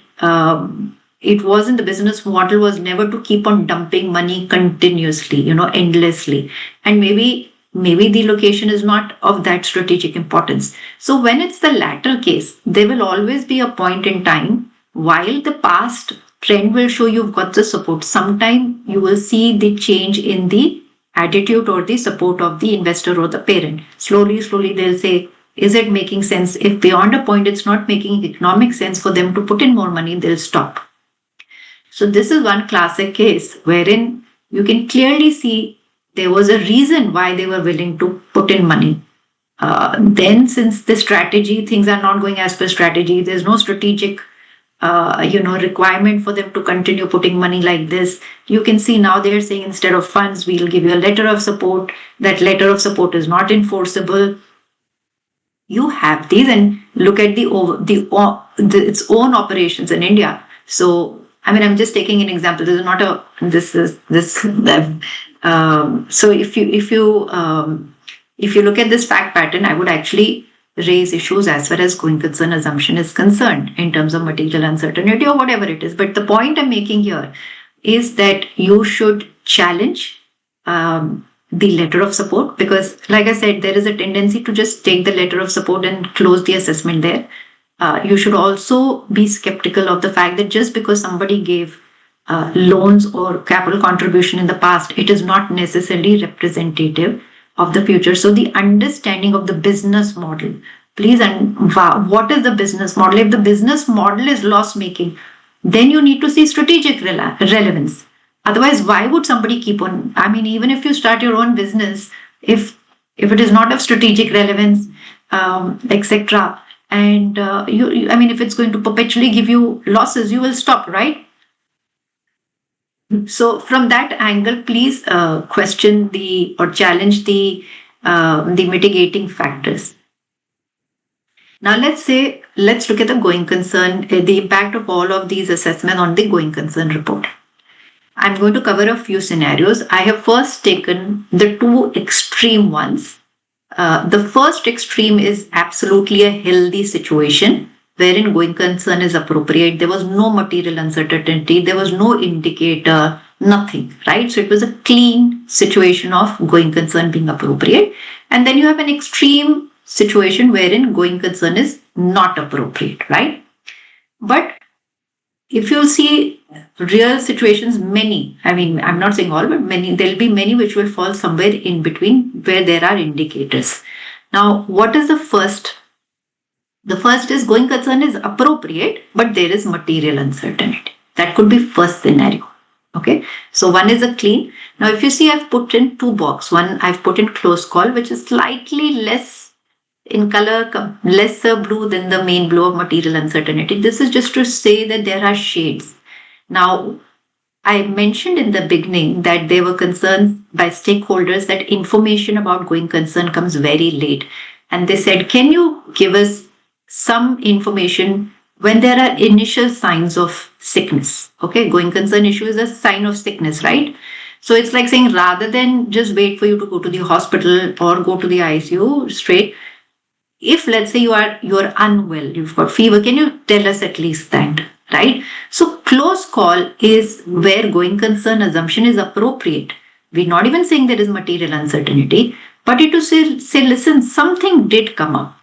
[SPEAKER 2] it wasn't, the business model was never to keep on dumping money continuously, endlessly. And maybe the location is not of that strategic importance. So when it's the latter case, there will always be a point in time, while the past trend will show you've got the support, sometime you will see the change in the attitude or the support of the investor or the parent. Slowly they'll say, is it making sense? If beyond a point it's not making economic sense for them to put in more money, they'll stop. So this is one classic case wherein you can clearly see there was a reason why they were willing to put in money. Then, since the strategy, things are not going as per strategy, there's no strategic requirement for them to continue putting money like this. You can see now they're saying, instead of funds, we'll give you a letter of support. That letter of support is not enforceable. You have these, and look at its own operations in India. So I mean, I'm just taking an example. This is not a this is this. So if you look at this fact pattern, I would actually raise issues as far as going concern assumption is concerned in terms of material uncertainty or whatever it is. But the point I'm making here is that you should challenge the letter of support, because, like I said, there is a tendency to just take the letter of support and close the assessment there. You should also be skeptical of the fact that just because somebody gave loans or capital contribution in the past, it is not necessarily representative of the future. So the understanding of the business model, please, and what is the business model? If the business model is loss making, then you need to see strategic relevance. Otherwise, why would somebody keep on? I mean, even if you start your own business, if it is not of strategic relevance, etc., and I mean, if it's going to perpetually give you losses, you will stop, right? So from that angle, please question or challenge the mitigating factors. Now let's look at the going concern, the impact of all of these assessments on the going concern report. I'm going to cover a few scenarios. I have first taken the two extreme ones. The first extreme is absolutely a healthy situation wherein going concern is appropriate. There was no material uncertainty. There was no indicator, nothing, right? So it was a clean situation of going concern being appropriate. And then you have an extreme situation wherein going concern is not appropriate, right? But if you see real situations, many, I mean, I'm not saying all, but many, there'll be many which will fall somewhere in between where there are indicators. Now, what is the first? The first is going concern is appropriate, but there is material uncertainty. That could be first scenario. Okay. So one is a clean. Now, if you see, I've put in two box. One I've put in close call, which is slightly less in color, lesser blue than the main blue of material uncertainty. This is just to say that there are shades. Now, I mentioned in the beginning that there were concerns by stakeholders that information about going concern comes very late. And they said, can you give us some information when there are initial signs of sickness? Okay, going concern issue is a sign of sickness, right? So it's like saying, rather than just wait for you to go to the hospital or go to the ICU straight, if let's say you're unwell, you've got fever, can you tell us at least that, right? So close call is where going concern assumption is appropriate. We're not even saying there is material uncertainty, but it to say, listen, something did come up.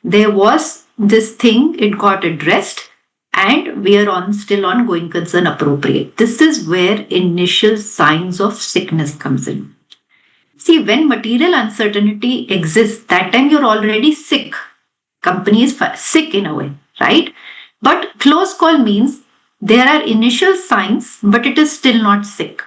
[SPEAKER 2] There was this thing, it got addressed, and we are still on going concern appropriate. This is where initial signs of sickness comes in. See, when material uncertainty exists, that time you're already sick. Company is sick in a way, right? But close call means there are initial signs, but it is still not sick.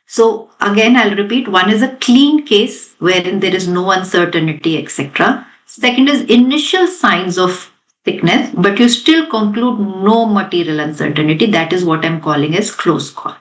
[SPEAKER 2] So again, I'll repeat, one is a clean case wherein there is no uncertainty, etc. Second is initial signs of thickness, but you still conclude no material uncertainty. That is what I'm calling as close call.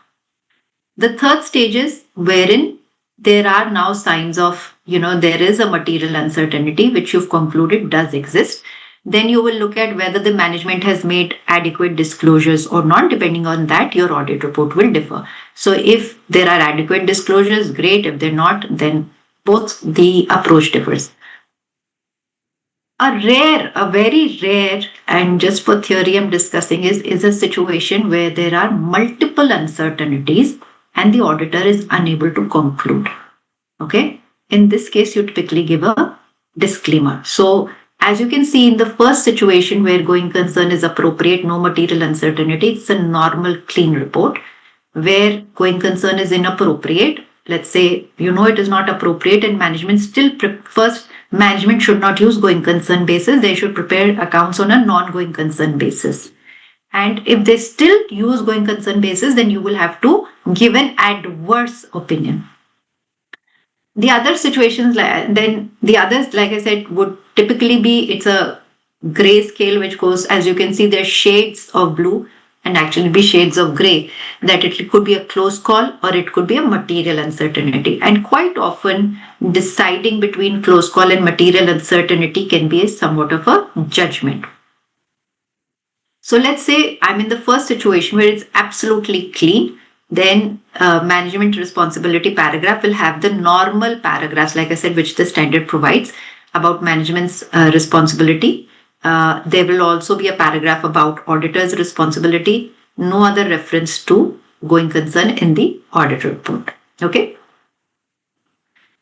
[SPEAKER 2] The third stage is wherein there are now signs of, there is a material uncertainty which you've concluded does exist. Then you will look at whether the management has made adequate disclosures or not. Depending on that, your audit report will differ. So if there are adequate disclosures, great. If they're not, then both the approach differs. A very rare, and just for theory I'm discussing, is a situation where there are multiple uncertainties and the auditor is unable to conclude. Okay. In this case, you typically give a disclaimer. So as you can see in the first situation where going concern is appropriate, no material uncertainty, it's a normal clean report. Where going concern is inappropriate, let's say it is not appropriate and management still first, management should not use going concern basis. They should prepare accounts on a non-going concern basis. And if they still use going concern basis, then you will have to give an adverse opinion. The other situations, then the others, like I said, would typically be, it's a gray scale which goes, as you can see, there's shades of blue and actually be shades of gray, that it could be a close call or it could be a material uncertainty. And quite often deciding between close call and material uncertainty can be somewhat of a judgment. So let's say I'm in the first situation where it's absolutely clean. Then management responsibility paragraph will have the normal paragraphs, like I said, which the standard provides about management's responsibility. There will also be a paragraph about auditor's responsibility. No other reference to going concern in the audit report. Okay.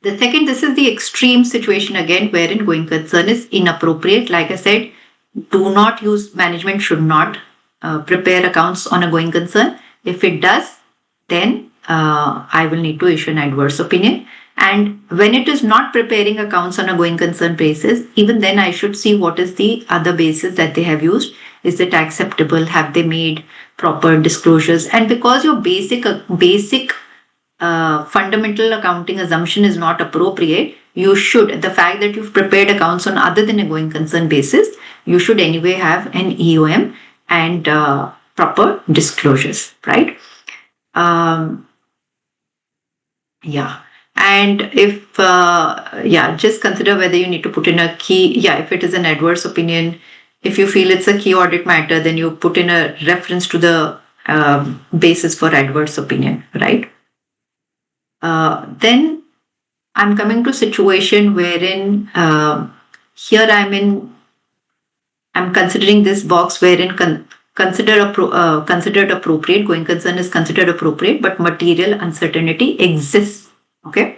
[SPEAKER 2] The second, this is the extreme situation again, wherein going concern is inappropriate. Like I said, do not use, management should not prepare accounts on a going concern. If it does, then I will need to issue an adverse opinion. And when it is not preparing accounts on a going concern basis, even then I should see what is the other basis that they have used. Is it acceptable? Have they made proper disclosures? And because your basic fundamental accounting assumption is not appropriate, you should, the fact that you've prepared accounts on other than a going concern basis, you should anyway have an EOM and proper disclosures, right? Yeah. And if, just consider whether you need to put in a key, if it is an adverse opinion, if you feel it's a key audit matter, then you put in a reference to the basis for adverse opinion, right? Then I'm coming to a situation wherein here I'm considering this box wherein considered appropriate, going concern is considered appropriate, but material uncertainty exists. Okay.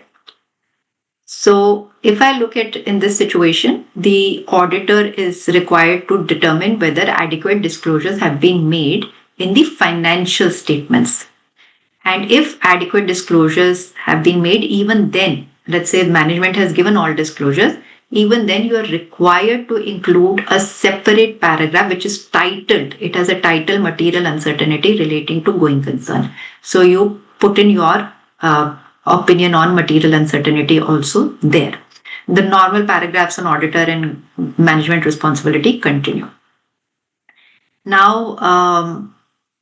[SPEAKER 2] So if I look at in this situation, the auditor is required to determine whether adequate disclosures have been made in the financial statements. And if adequate disclosures have been made, even then, let's say management has given all disclosures, even then you are required to include a separate paragraph which is titled, it has a title, material uncertainty relating to going concern. So you put in your opinion on material uncertainty also there. The normal paragraphs on auditor and management responsibility continue. Now,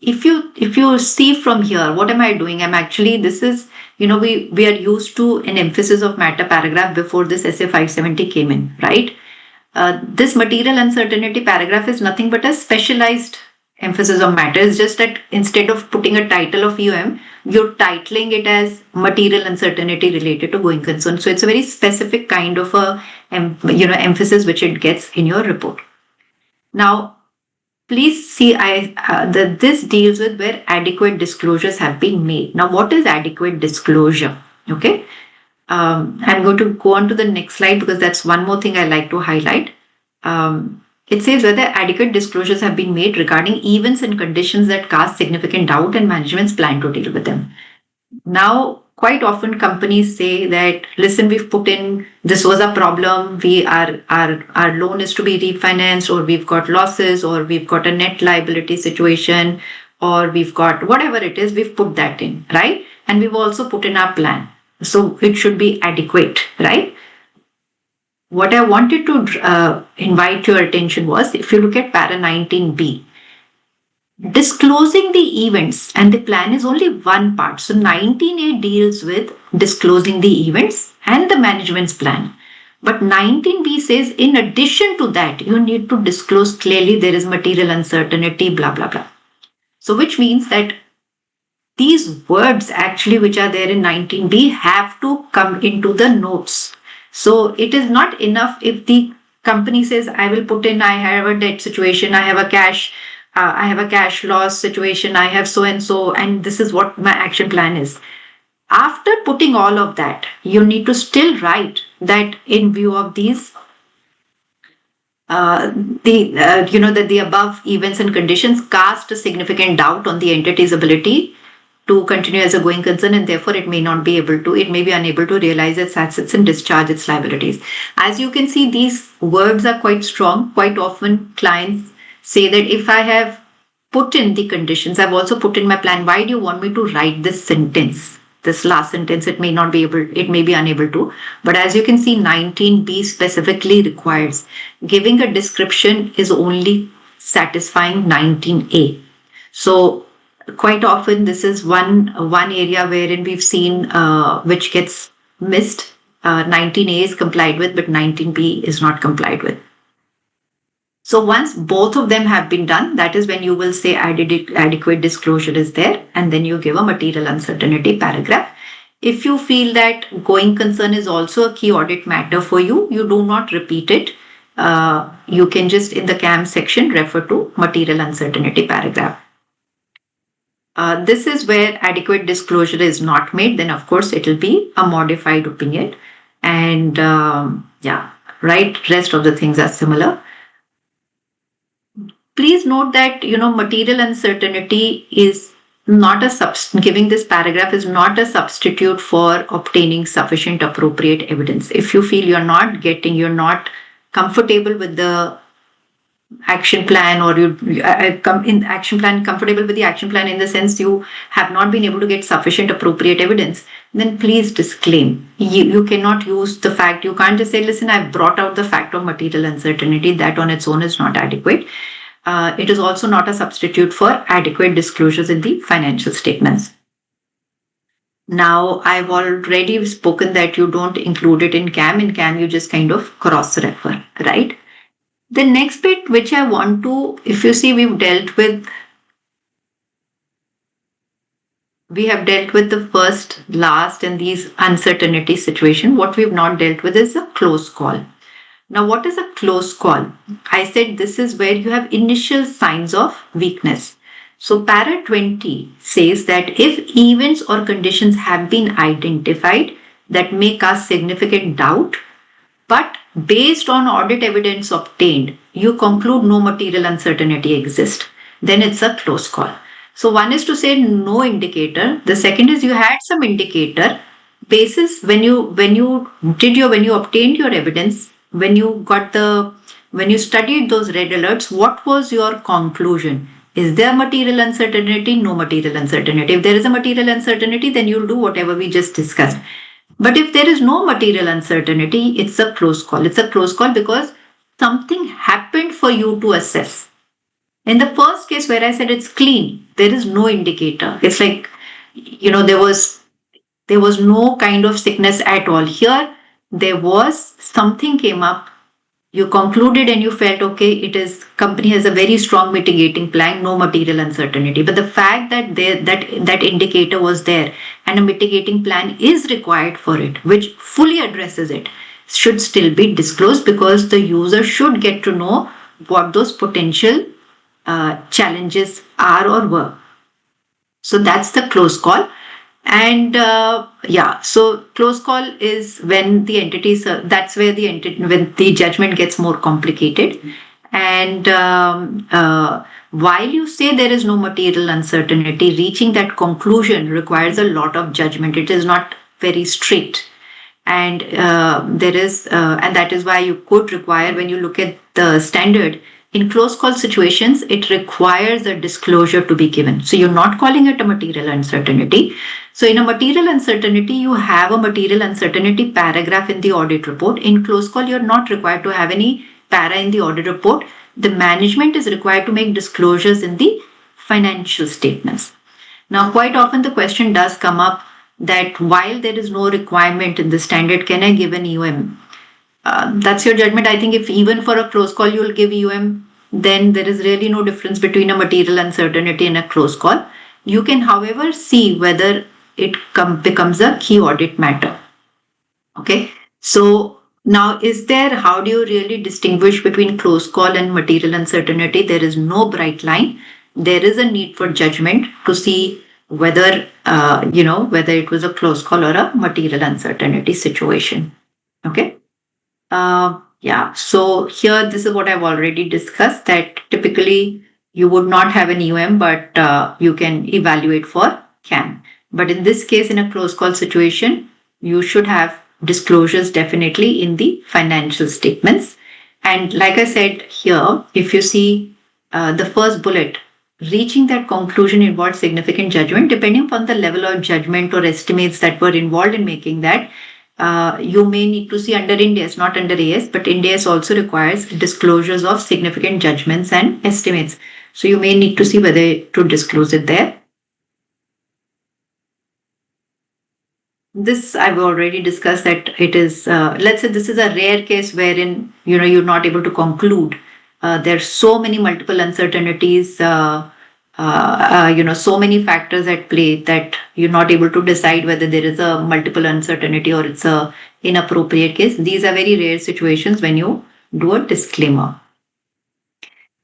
[SPEAKER 2] if you see from here, what am I doing? I'm actually, this is, we are used to an emphasis of matter paragraph before this SA 570 came in, right? This material uncertainty paragraph is nothing but a specialized emphasis of matter. It's just that instead of putting a title of EOM, you're titling it as material uncertainty related to going concern. So it's a very specific kind of a emphasis which it gets in your report. Now, please see, this deals with where adequate disclosures have been made. Now, what is adequate disclosure? Okay. I'm going to go on to the next slide because that's one more thing I like to highlight. It says whether adequate disclosures have been made regarding events and conditions that cast significant doubt and management's plan to deal with them. Now, quite often companies say that, listen, we've put in, this was a problem, our loan is to be refinanced, or we've got losses, or we've got a net liability situation, or we've got whatever it is, we've put that in, right? And we've also put in our plan. So it should be adequate, right? What I wanted to invite your attention was, if you look at para 19b, disclosing the events and the plan is only one part. So 19A deals with disclosing the events and the management's plan. But 19B says, in addition to that, you need to disclose clearly there is material uncertainty, blah, blah, blah. So, which means that these words actually, which are there in 19B, have to come into the notes. So, it is not enough if the company says, I will put in, I have a debt situation, I have a cash loss situation, I have so, and this is what my action plan is. After putting all of that, you need to still write that in view of these that the above events and conditions cast a significant doubt on the entity's ability to continue as a going concern, and therefore it may be unable to realize its assets and discharge its liabilities. As you can see, these words are quite strong. Quite often clients say that if I have put in the conditions, I've also put in my plan, why do you want me to write this sentence? This last sentence, it may be unable to. But as you can see, 19B specifically requires giving a description is only satisfying 19A. So quite often this is one area wherein we've seen which gets missed. 19A is complied with, but 19B is not complied with. So once both of them have been done, that is when you will say adequate disclosure is there, and then you give a material uncertainty paragraph. If you feel that going concern is also a key audit matter for you, you do not repeat it. You can just in the CAM section refer to material uncertainty paragraph. This is where adequate disclosure is not made, then of course it will be a modified opinion. And rest of the things are similar. Please note that, material uncertainty is not giving this paragraph is not a substitute for obtaining sufficient appropriate evidence. If you feel you're not comfortable with the action plan, or comfortable with the action plan in the sense you have not been able to get sufficient appropriate evidence, then please disclaim. You cannot use the fact, you can't just say, listen, I've brought out the fact of material uncertainty. That on its own is not adequate. It is also not a substitute for adequate disclosures in the financial statements. Now, I've already spoken that you don't include it in CAM. In CAM, you just kind of cross-refer, right? The next bit which I want to, if you see, we have dealt with the first, last, and these uncertainty situation. What we've not dealt with is a close call. Now, what is a close call? I said this is where you have initial signs of weakness. So, para 20 says that if events or conditions have been identified that may cast significant doubt, but based on audit evidence obtained, you conclude no material uncertainty exists, then it's a close call. So, one is to say no indicator. The second is you had some indicator. Basis when you obtained your evidence, when you studied those red alerts, what was your conclusion? Is there material uncertainty? No material uncertainty. If there is a material uncertainty, then you'll do whatever we just discussed. But if there is no material uncertainty, it's a close call. It's a close call because something happened for you to assess. In the first case where I said it's clean, there is no indicator. It's like, there was no kind of sickness at all. Here, there was something came up. You concluded and you felt, okay, company has a very strong mitigating plan, no material uncertainty. But the fact that that indicator was there and a mitigating plan is required for it, which fully addresses it, should still be disclosed because the user should get to know what those potential challenges are or were. So that's the close call. And so close call is when the entities, that's where when the judgment gets more complicated. And while you say there is no material uncertainty, reaching that conclusion requires a lot of judgment. It is not very strict. And and that is why you could require, when you look at the standard, In close call situations, it requires a disclosure to be given. So you're not calling it a material uncertainty. So in a material uncertainty, you have a material uncertainty paragraph in the audit report. In close call, you're not required to have any para in the audit report. The management is required to make disclosures in the financial statements. Now, quite often the question does come up that while there is no requirement in the standard, can I give an EOM? That's your judgment. I think if even for a close call you'll give EOM, then there is really no difference between a material uncertainty and a close call. You can, however, see whether it becomes a key audit matter. Okay. So now, how do you really distinguish between close call and material uncertainty? There is no bright line. There is a need for judgment to see whether, whether it was a close call or a material uncertainty situation. Okay. Yeah, so here this is what I've already discussed, that typically you would not have an EOM, but you can evaluate for CAM. But in this case, in a close call situation, you should have disclosures definitely in the financial statements. And like I said here, if you see the first bullet, reaching that conclusion involves significant judgment. Depending upon the level of judgment or estimates that were involved in making that, you may need to see under Ind AS, not under AS, but Ind AS also requires disclosures of significant judgments and estimates. So you may need to see whether to disclose it there. This I've already discussed that it is, let's say this is a rare case wherein, you're not able to conclude. There are so many multiple uncertainties, so many factors at play that you're not able to decide whether there is a multiple uncertainty or it's a inappropriate case. These are very rare situations when you do a disclaimer.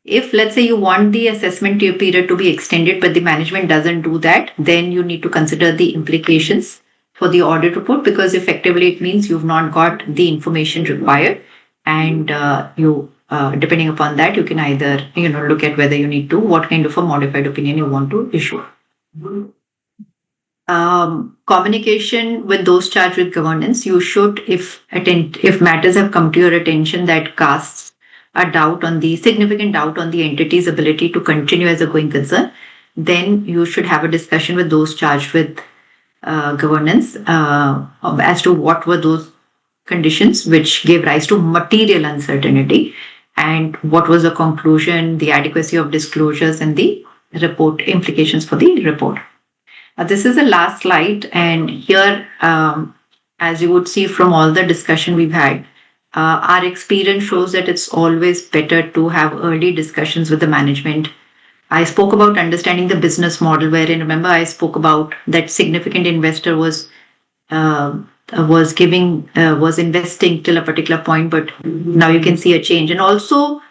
[SPEAKER 2] If, let's say, you want the assessment period to be extended, but the management doesn't do that, then you need to consider the implications for the audit report, because effectively it means you've not got the information required, and depending upon that, you can either look at whether you need to, what kind of a modified opinion you want to issue. Communication with those charged with governance, you should, if matters have come to your attention that casts a significant doubt on the entity's ability to continue as a going concern, then you should have a discussion with those charged with governance as to what were those conditions which gave rise to material uncertainty, and what was the conclusion, the adequacy of disclosures, and the report implications for the report. This is the last slide, and here, as you would see from all the discussion we've had, our experience shows that it's always better to have early discussions with the management. I spoke about understanding the business model, wherein, remember, I spoke about that significant investor was investing till a particular point, but now you can see a change. And also,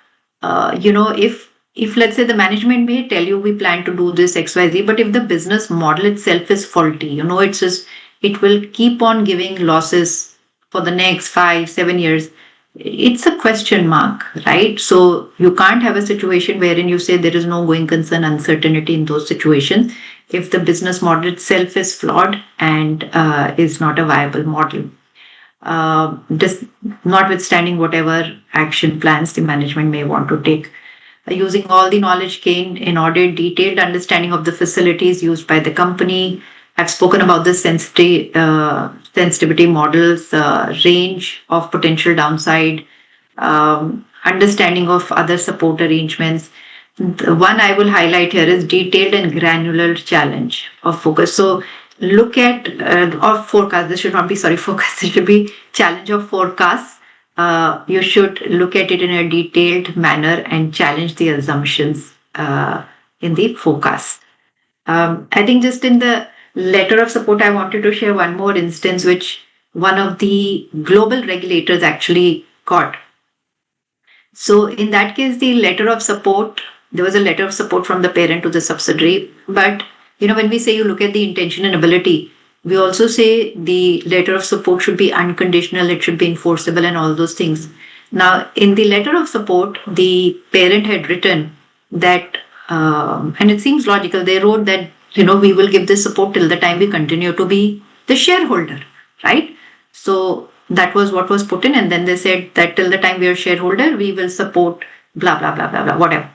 [SPEAKER 2] if let's say the management may tell you we plan to do this XYZ, but if the business model itself is faulty, it will keep on giving losses for the next 5-7 years. It's a question mark, right? So you can't have a situation wherein you say there is no going concern uncertainty in those situations if the business model itself is flawed and is not a viable model. Notwithstanding whatever action plans the management may want to take. Using all the knowledge gained in audit, detailed understanding of the facilities used by the company. I've spoken about the sensitivity models, range of potential downside, understanding of other support arrangements. The one I will highlight here is detailed and granular challenge of focus. So look at or forecast. This should not be focus. It should be challenge of forecasts. You should look at it in a detailed manner and challenge the assumptions in the forecast. I think just in the letter of support, I wanted to share one more instance which one of the global regulators actually got. So in that case, the letter of support, there was a letter of support from the parent to the subsidiary. But when we say you look at the intention and ability, we also say the letter of support should be unconditional, it should be enforceable, and all those things. Now, in the letter of support, the parent had written that, and it seems logical, they wrote that, we will give this support till the time we continue to be the shareholder, right? So that was what was put in. And then they said that till the time we are shareholder, we will support blah, blah, blah, blah, blah, whatever.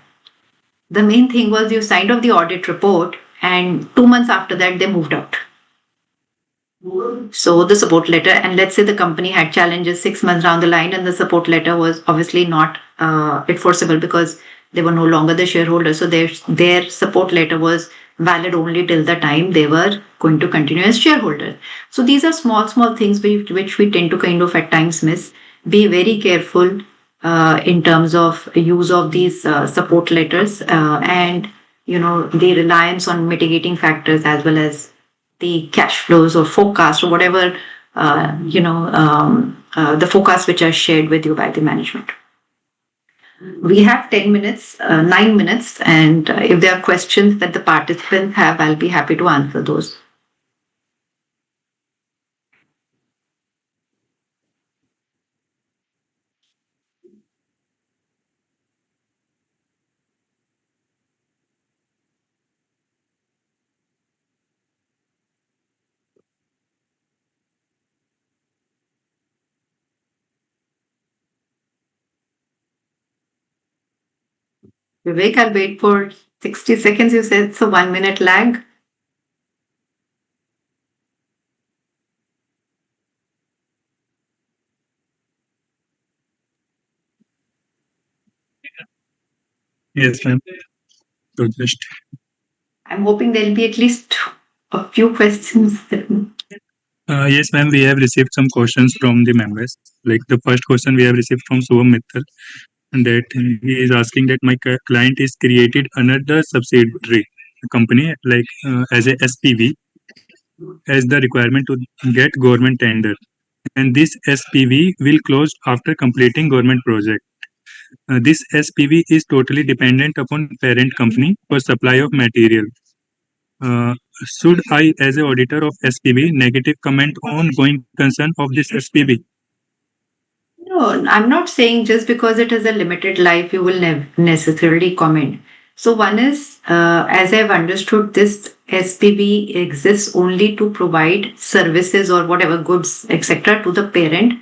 [SPEAKER 2] The main thing was you signed off the audit report, and 2 months after that, they moved out. So the support letter, and let's say the company had challenges 6 months down the line, and the support letter was obviously not enforceable because they were no longer the shareholders. So their support letter was valid only till the time they were going to continue as shareholders. So these are small things which we tend to kind of at times miss. Be very careful in terms of use of these support letters, and the reliance on mitigating factors as well as the cash flows or forecast or whatever the forecasts which are shared with you by the management. We have 10 minutes, 9 minutes, and if there are questions that the participants have, I'll be happy to answer those. Vivek, I'll wait for 60 seconds. You said it's a 1 minute lag.
[SPEAKER 1] Yes, ma'am. So just
[SPEAKER 2] I'm hoping there'll be at least a few questions.
[SPEAKER 1] yes, ma'am. We have received some questions from the members. Like the first question we have received from Subham Mittal, and that he is asking that my client is created another subsidiary company like as a SPV as the requirement to get government tender, and this SPV will close after completing government project. This SPV is totally dependent upon parent company for supply of material. Uh, should I, as a auditor of SPV, negative comment on going concern of this SPV?
[SPEAKER 2] No, I'm not saying just because it has a limited life, you will necessarily comment. So, one is, as I've understood, this SPV exists only to provide services or whatever goods, etc., to the parent.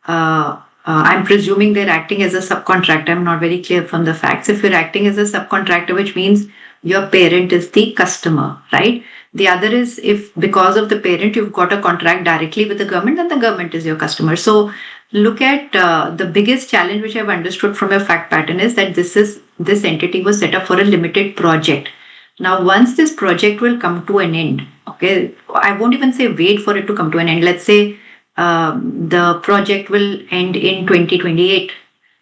[SPEAKER 2] I'm presuming they're acting as a subcontractor. I'm not very clear from the facts. If you're acting as a subcontractor, which means your parent is the customer, right? The other is if because of the parent you've got a contract directly with the government, then the government is your customer. So look at the biggest challenge which I've understood from your fact pattern is that this entity was set up for a limited project. Now, once this project will come to an end, okay, I won't even say wait for it to come to an end. Let's say the project will end in 2028.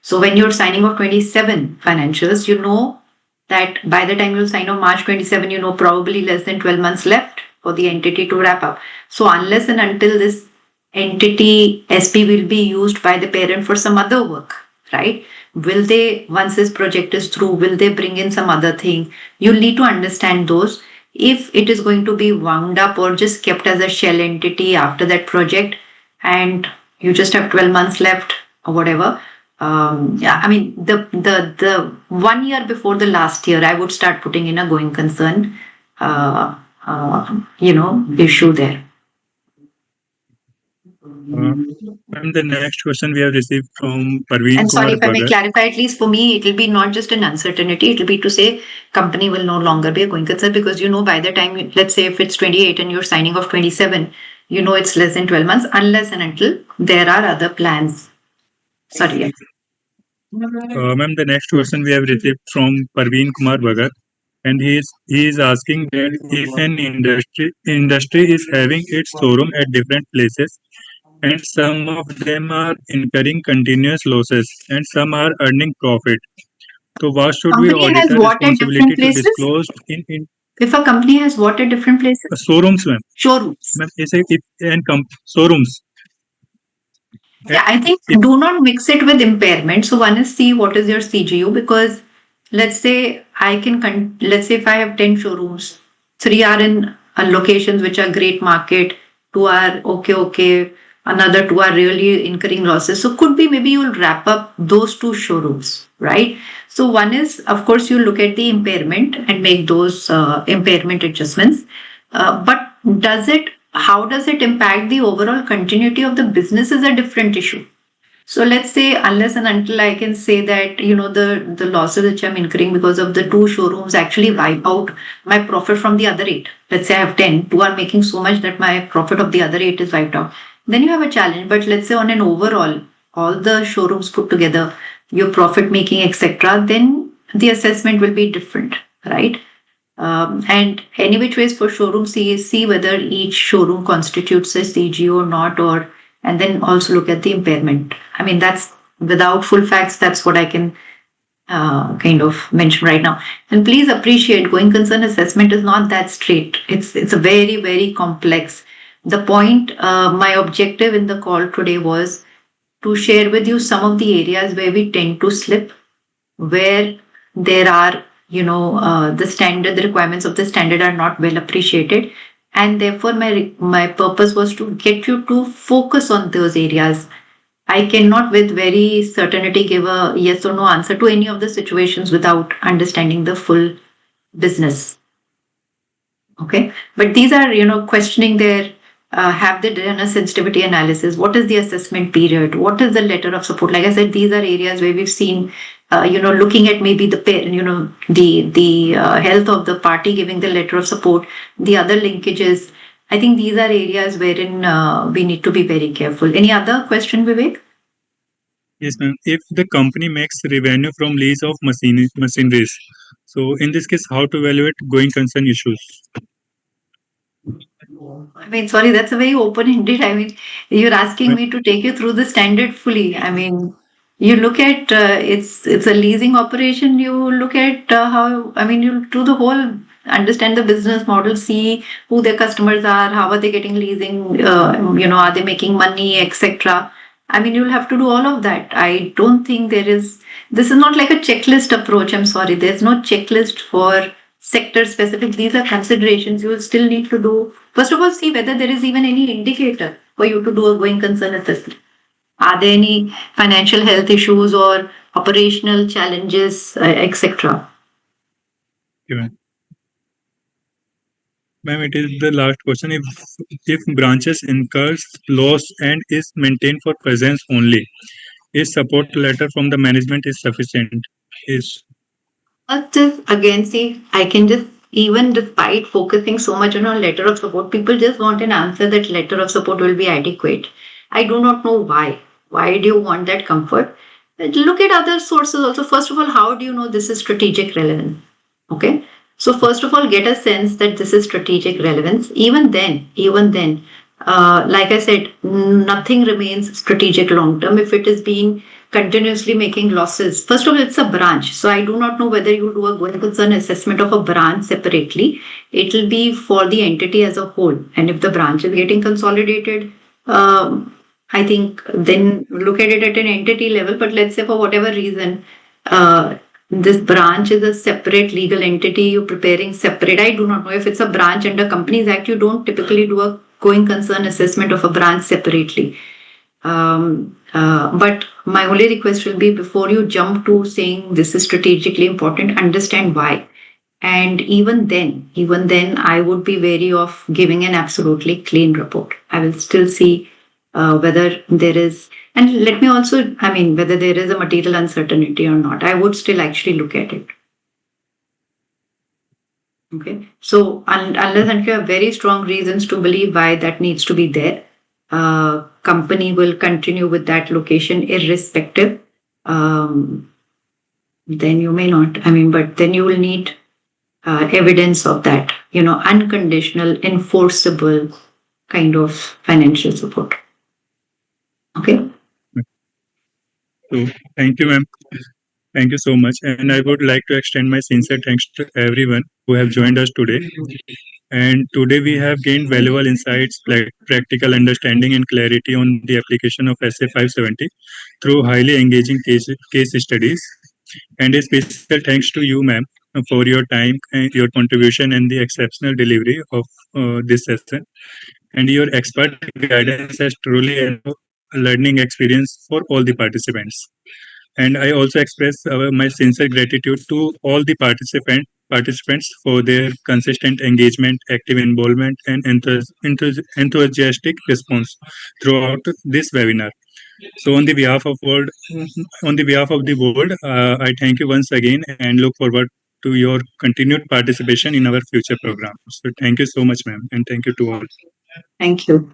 [SPEAKER 2] So when you're signing off 27 financials, you know that by the time you sign off March 27, you know probably less than 12 months left for the entity to wrap up. So unless and until this entity SP will be used by the parent for some other work, right? Will they, once this project is through, will they bring in some other thing? You'll need to understand those. If it is going to be wound up or just kept as a shell entity after that project and you just have 12 months left or whatever, yeah, I mean, the 1 year before the last year, I would start putting in a going concern, issue there.
[SPEAKER 1] And the next question we have received from Parveen
[SPEAKER 2] And sorry,
[SPEAKER 1] Kumar
[SPEAKER 2] if I may
[SPEAKER 1] Bhagat.
[SPEAKER 2] clarify, at least for me, it will be not just an uncertainty. It will be to say company will no longer be a going concern because, by the time, let's say if it's 28 and you're signing off 27, it's less than 12 months unless and until there are other plans. Sorry. Yeah.
[SPEAKER 1] Ma'am, the next question we have received from Parveen Kumar Bhagat, and he is asking that if an industry is having its showroom at different places, and some of them are incurring continuous losses, and some are earning profit. So, what should we
[SPEAKER 2] Company has
[SPEAKER 1] auditor
[SPEAKER 2] what at
[SPEAKER 1] responsibility
[SPEAKER 2] different
[SPEAKER 1] to
[SPEAKER 2] places?
[SPEAKER 1] disclose in
[SPEAKER 2] If a company has what at different places?
[SPEAKER 1] showrooms, ma'am?
[SPEAKER 2] Showrooms.
[SPEAKER 1] Ma'am, is it if and showrooms?
[SPEAKER 2] Yeah, I think
[SPEAKER 1] If
[SPEAKER 2] do not mix it with impairment. So one is see what is your CGU because let's say let's say if I have 10 showrooms, three are in locations which are great market, two are okay, another two are really incurring losses. So could be maybe you'll wrap up those two showrooms, right? So one is of course you look at the impairment and make those impairment adjustments. But how does it impact the overall continuity of the business is a different issue. So let's say unless and until I can say that, the losses which I'm incurring because of the two showrooms actually wipe out my profit from the other eight. Let's say I have 10, two are making so much that my profit of the other eight is wiped out. Then you have a challenge. But let's say on an overall, all the showrooms put together, your profit making, etc., then the assessment will be different, right? And any which ways for showroom see whether each showroom constitutes a CG or not, or and then also look at the impairment. I mean, that's without full facts. That's what I can kind of mention right now. And please appreciate, going concern assessment is not that straight. It's a very complex. The point, my objective in the call today was to share with you some of the areas where we tend to slip, where there are, the requirements of the standard are not well appreciated, and therefore my purpose was to get you to focus on those areas. I cannot with very certainty give a yes or no answer to any of the situations without understanding the full business. Okay. But these are, questioning their, have they done a sensitivity analysis? What is the assessment period? What is the letter of support? Like I said, these are areas where we've seen, looking at maybe the health of the party giving the letter of support, the other linkages. I think these are areas wherein we need to be very careful. Any other question, Vivek?
[SPEAKER 1] Yes, ma'am. If the company makes revenue from lease of machineries, so in this case, how to evaluate going concern issues?
[SPEAKER 2] I mean, sorry, that's a very open-ended. I mean, you're asking me to take you through the standard fully. I mean, you look at, it's a leasing operation. You look at how, I mean, you do the whole, understand the business model, see who their customers are, how are they getting leasing, are they making money, etc. I mean, you'll have to do all of that. I don't think this is not like a checklist approach. I'm sorry, there's no checklist for sector specific. These are considerations you will still need to do. First of all, see whether there is even any indicator for you to do a going concern assessment. Are there any financial health issues or operational challenges, etc.?
[SPEAKER 1] Okay, ma'am. Ma'am, it is the last question. If branches incurs loss and is maintained for presence only, is support letter from the management is sufficient? Is
[SPEAKER 2] But just again, see, I can just, even despite focusing so much on a letter of support, people just want an answer that letter of support will be adequate. I do not know why. Why do you want that comfort? Look at other sources also. First of all, how do you know this is strategic relevance? Okay. So first of all, get a sense that this is strategic relevance. Even then, like I said, nothing remains strategic long term if it is being continuously making losses. First of all, it's a branch. So I do not know whether you do a going concern assessment of a branch separately. It will be for the entity as a whole. And if the branch is getting consolidated, I think then look at it at an entity level. But let's say for whatever reason, this branch is a separate legal entity, you're preparing separate. I do not know if it's a branch under Companies Act, you don't typically do a going concern assessment of a branch separately. But my only request will be, before you jump to saying this is strategically important, understand why. And even then, I would be wary of giving an absolutely clean report. I will still see whether there is, and let me also, I mean, whether there is a material uncertainty or not. I would still actually look at it. Okay. So unless and you have very strong reasons to believe why that needs to be there, company will continue with that location irrespective. Um, then you may not. I mean, but then you will need evidence of that, unconditional, enforceable kind of financial support. Okay.
[SPEAKER 1] so. Thank you, ma'am. Thank you so much. And I would like to extend my sincere thanks to everyone who have joined us today. And today we have gained valuable insights, like practical understanding and clarity on the application of SA 570 through highly engaging case studies. And a special thanks to you, ma'am, for your time and your contribution and the exceptional delivery of this session. And your expert guidance has truly a learning experience for all the participants. And I also express my sincere gratitude to all the participants for their consistent engagement, active involvement, and enthusiastic response throughout this webinar. So on the behalf of the board, I thank you once again and look forward to your continued participation in our future programs. So thank you so much, ma'am, and thank you to all.
[SPEAKER 2] Thank you.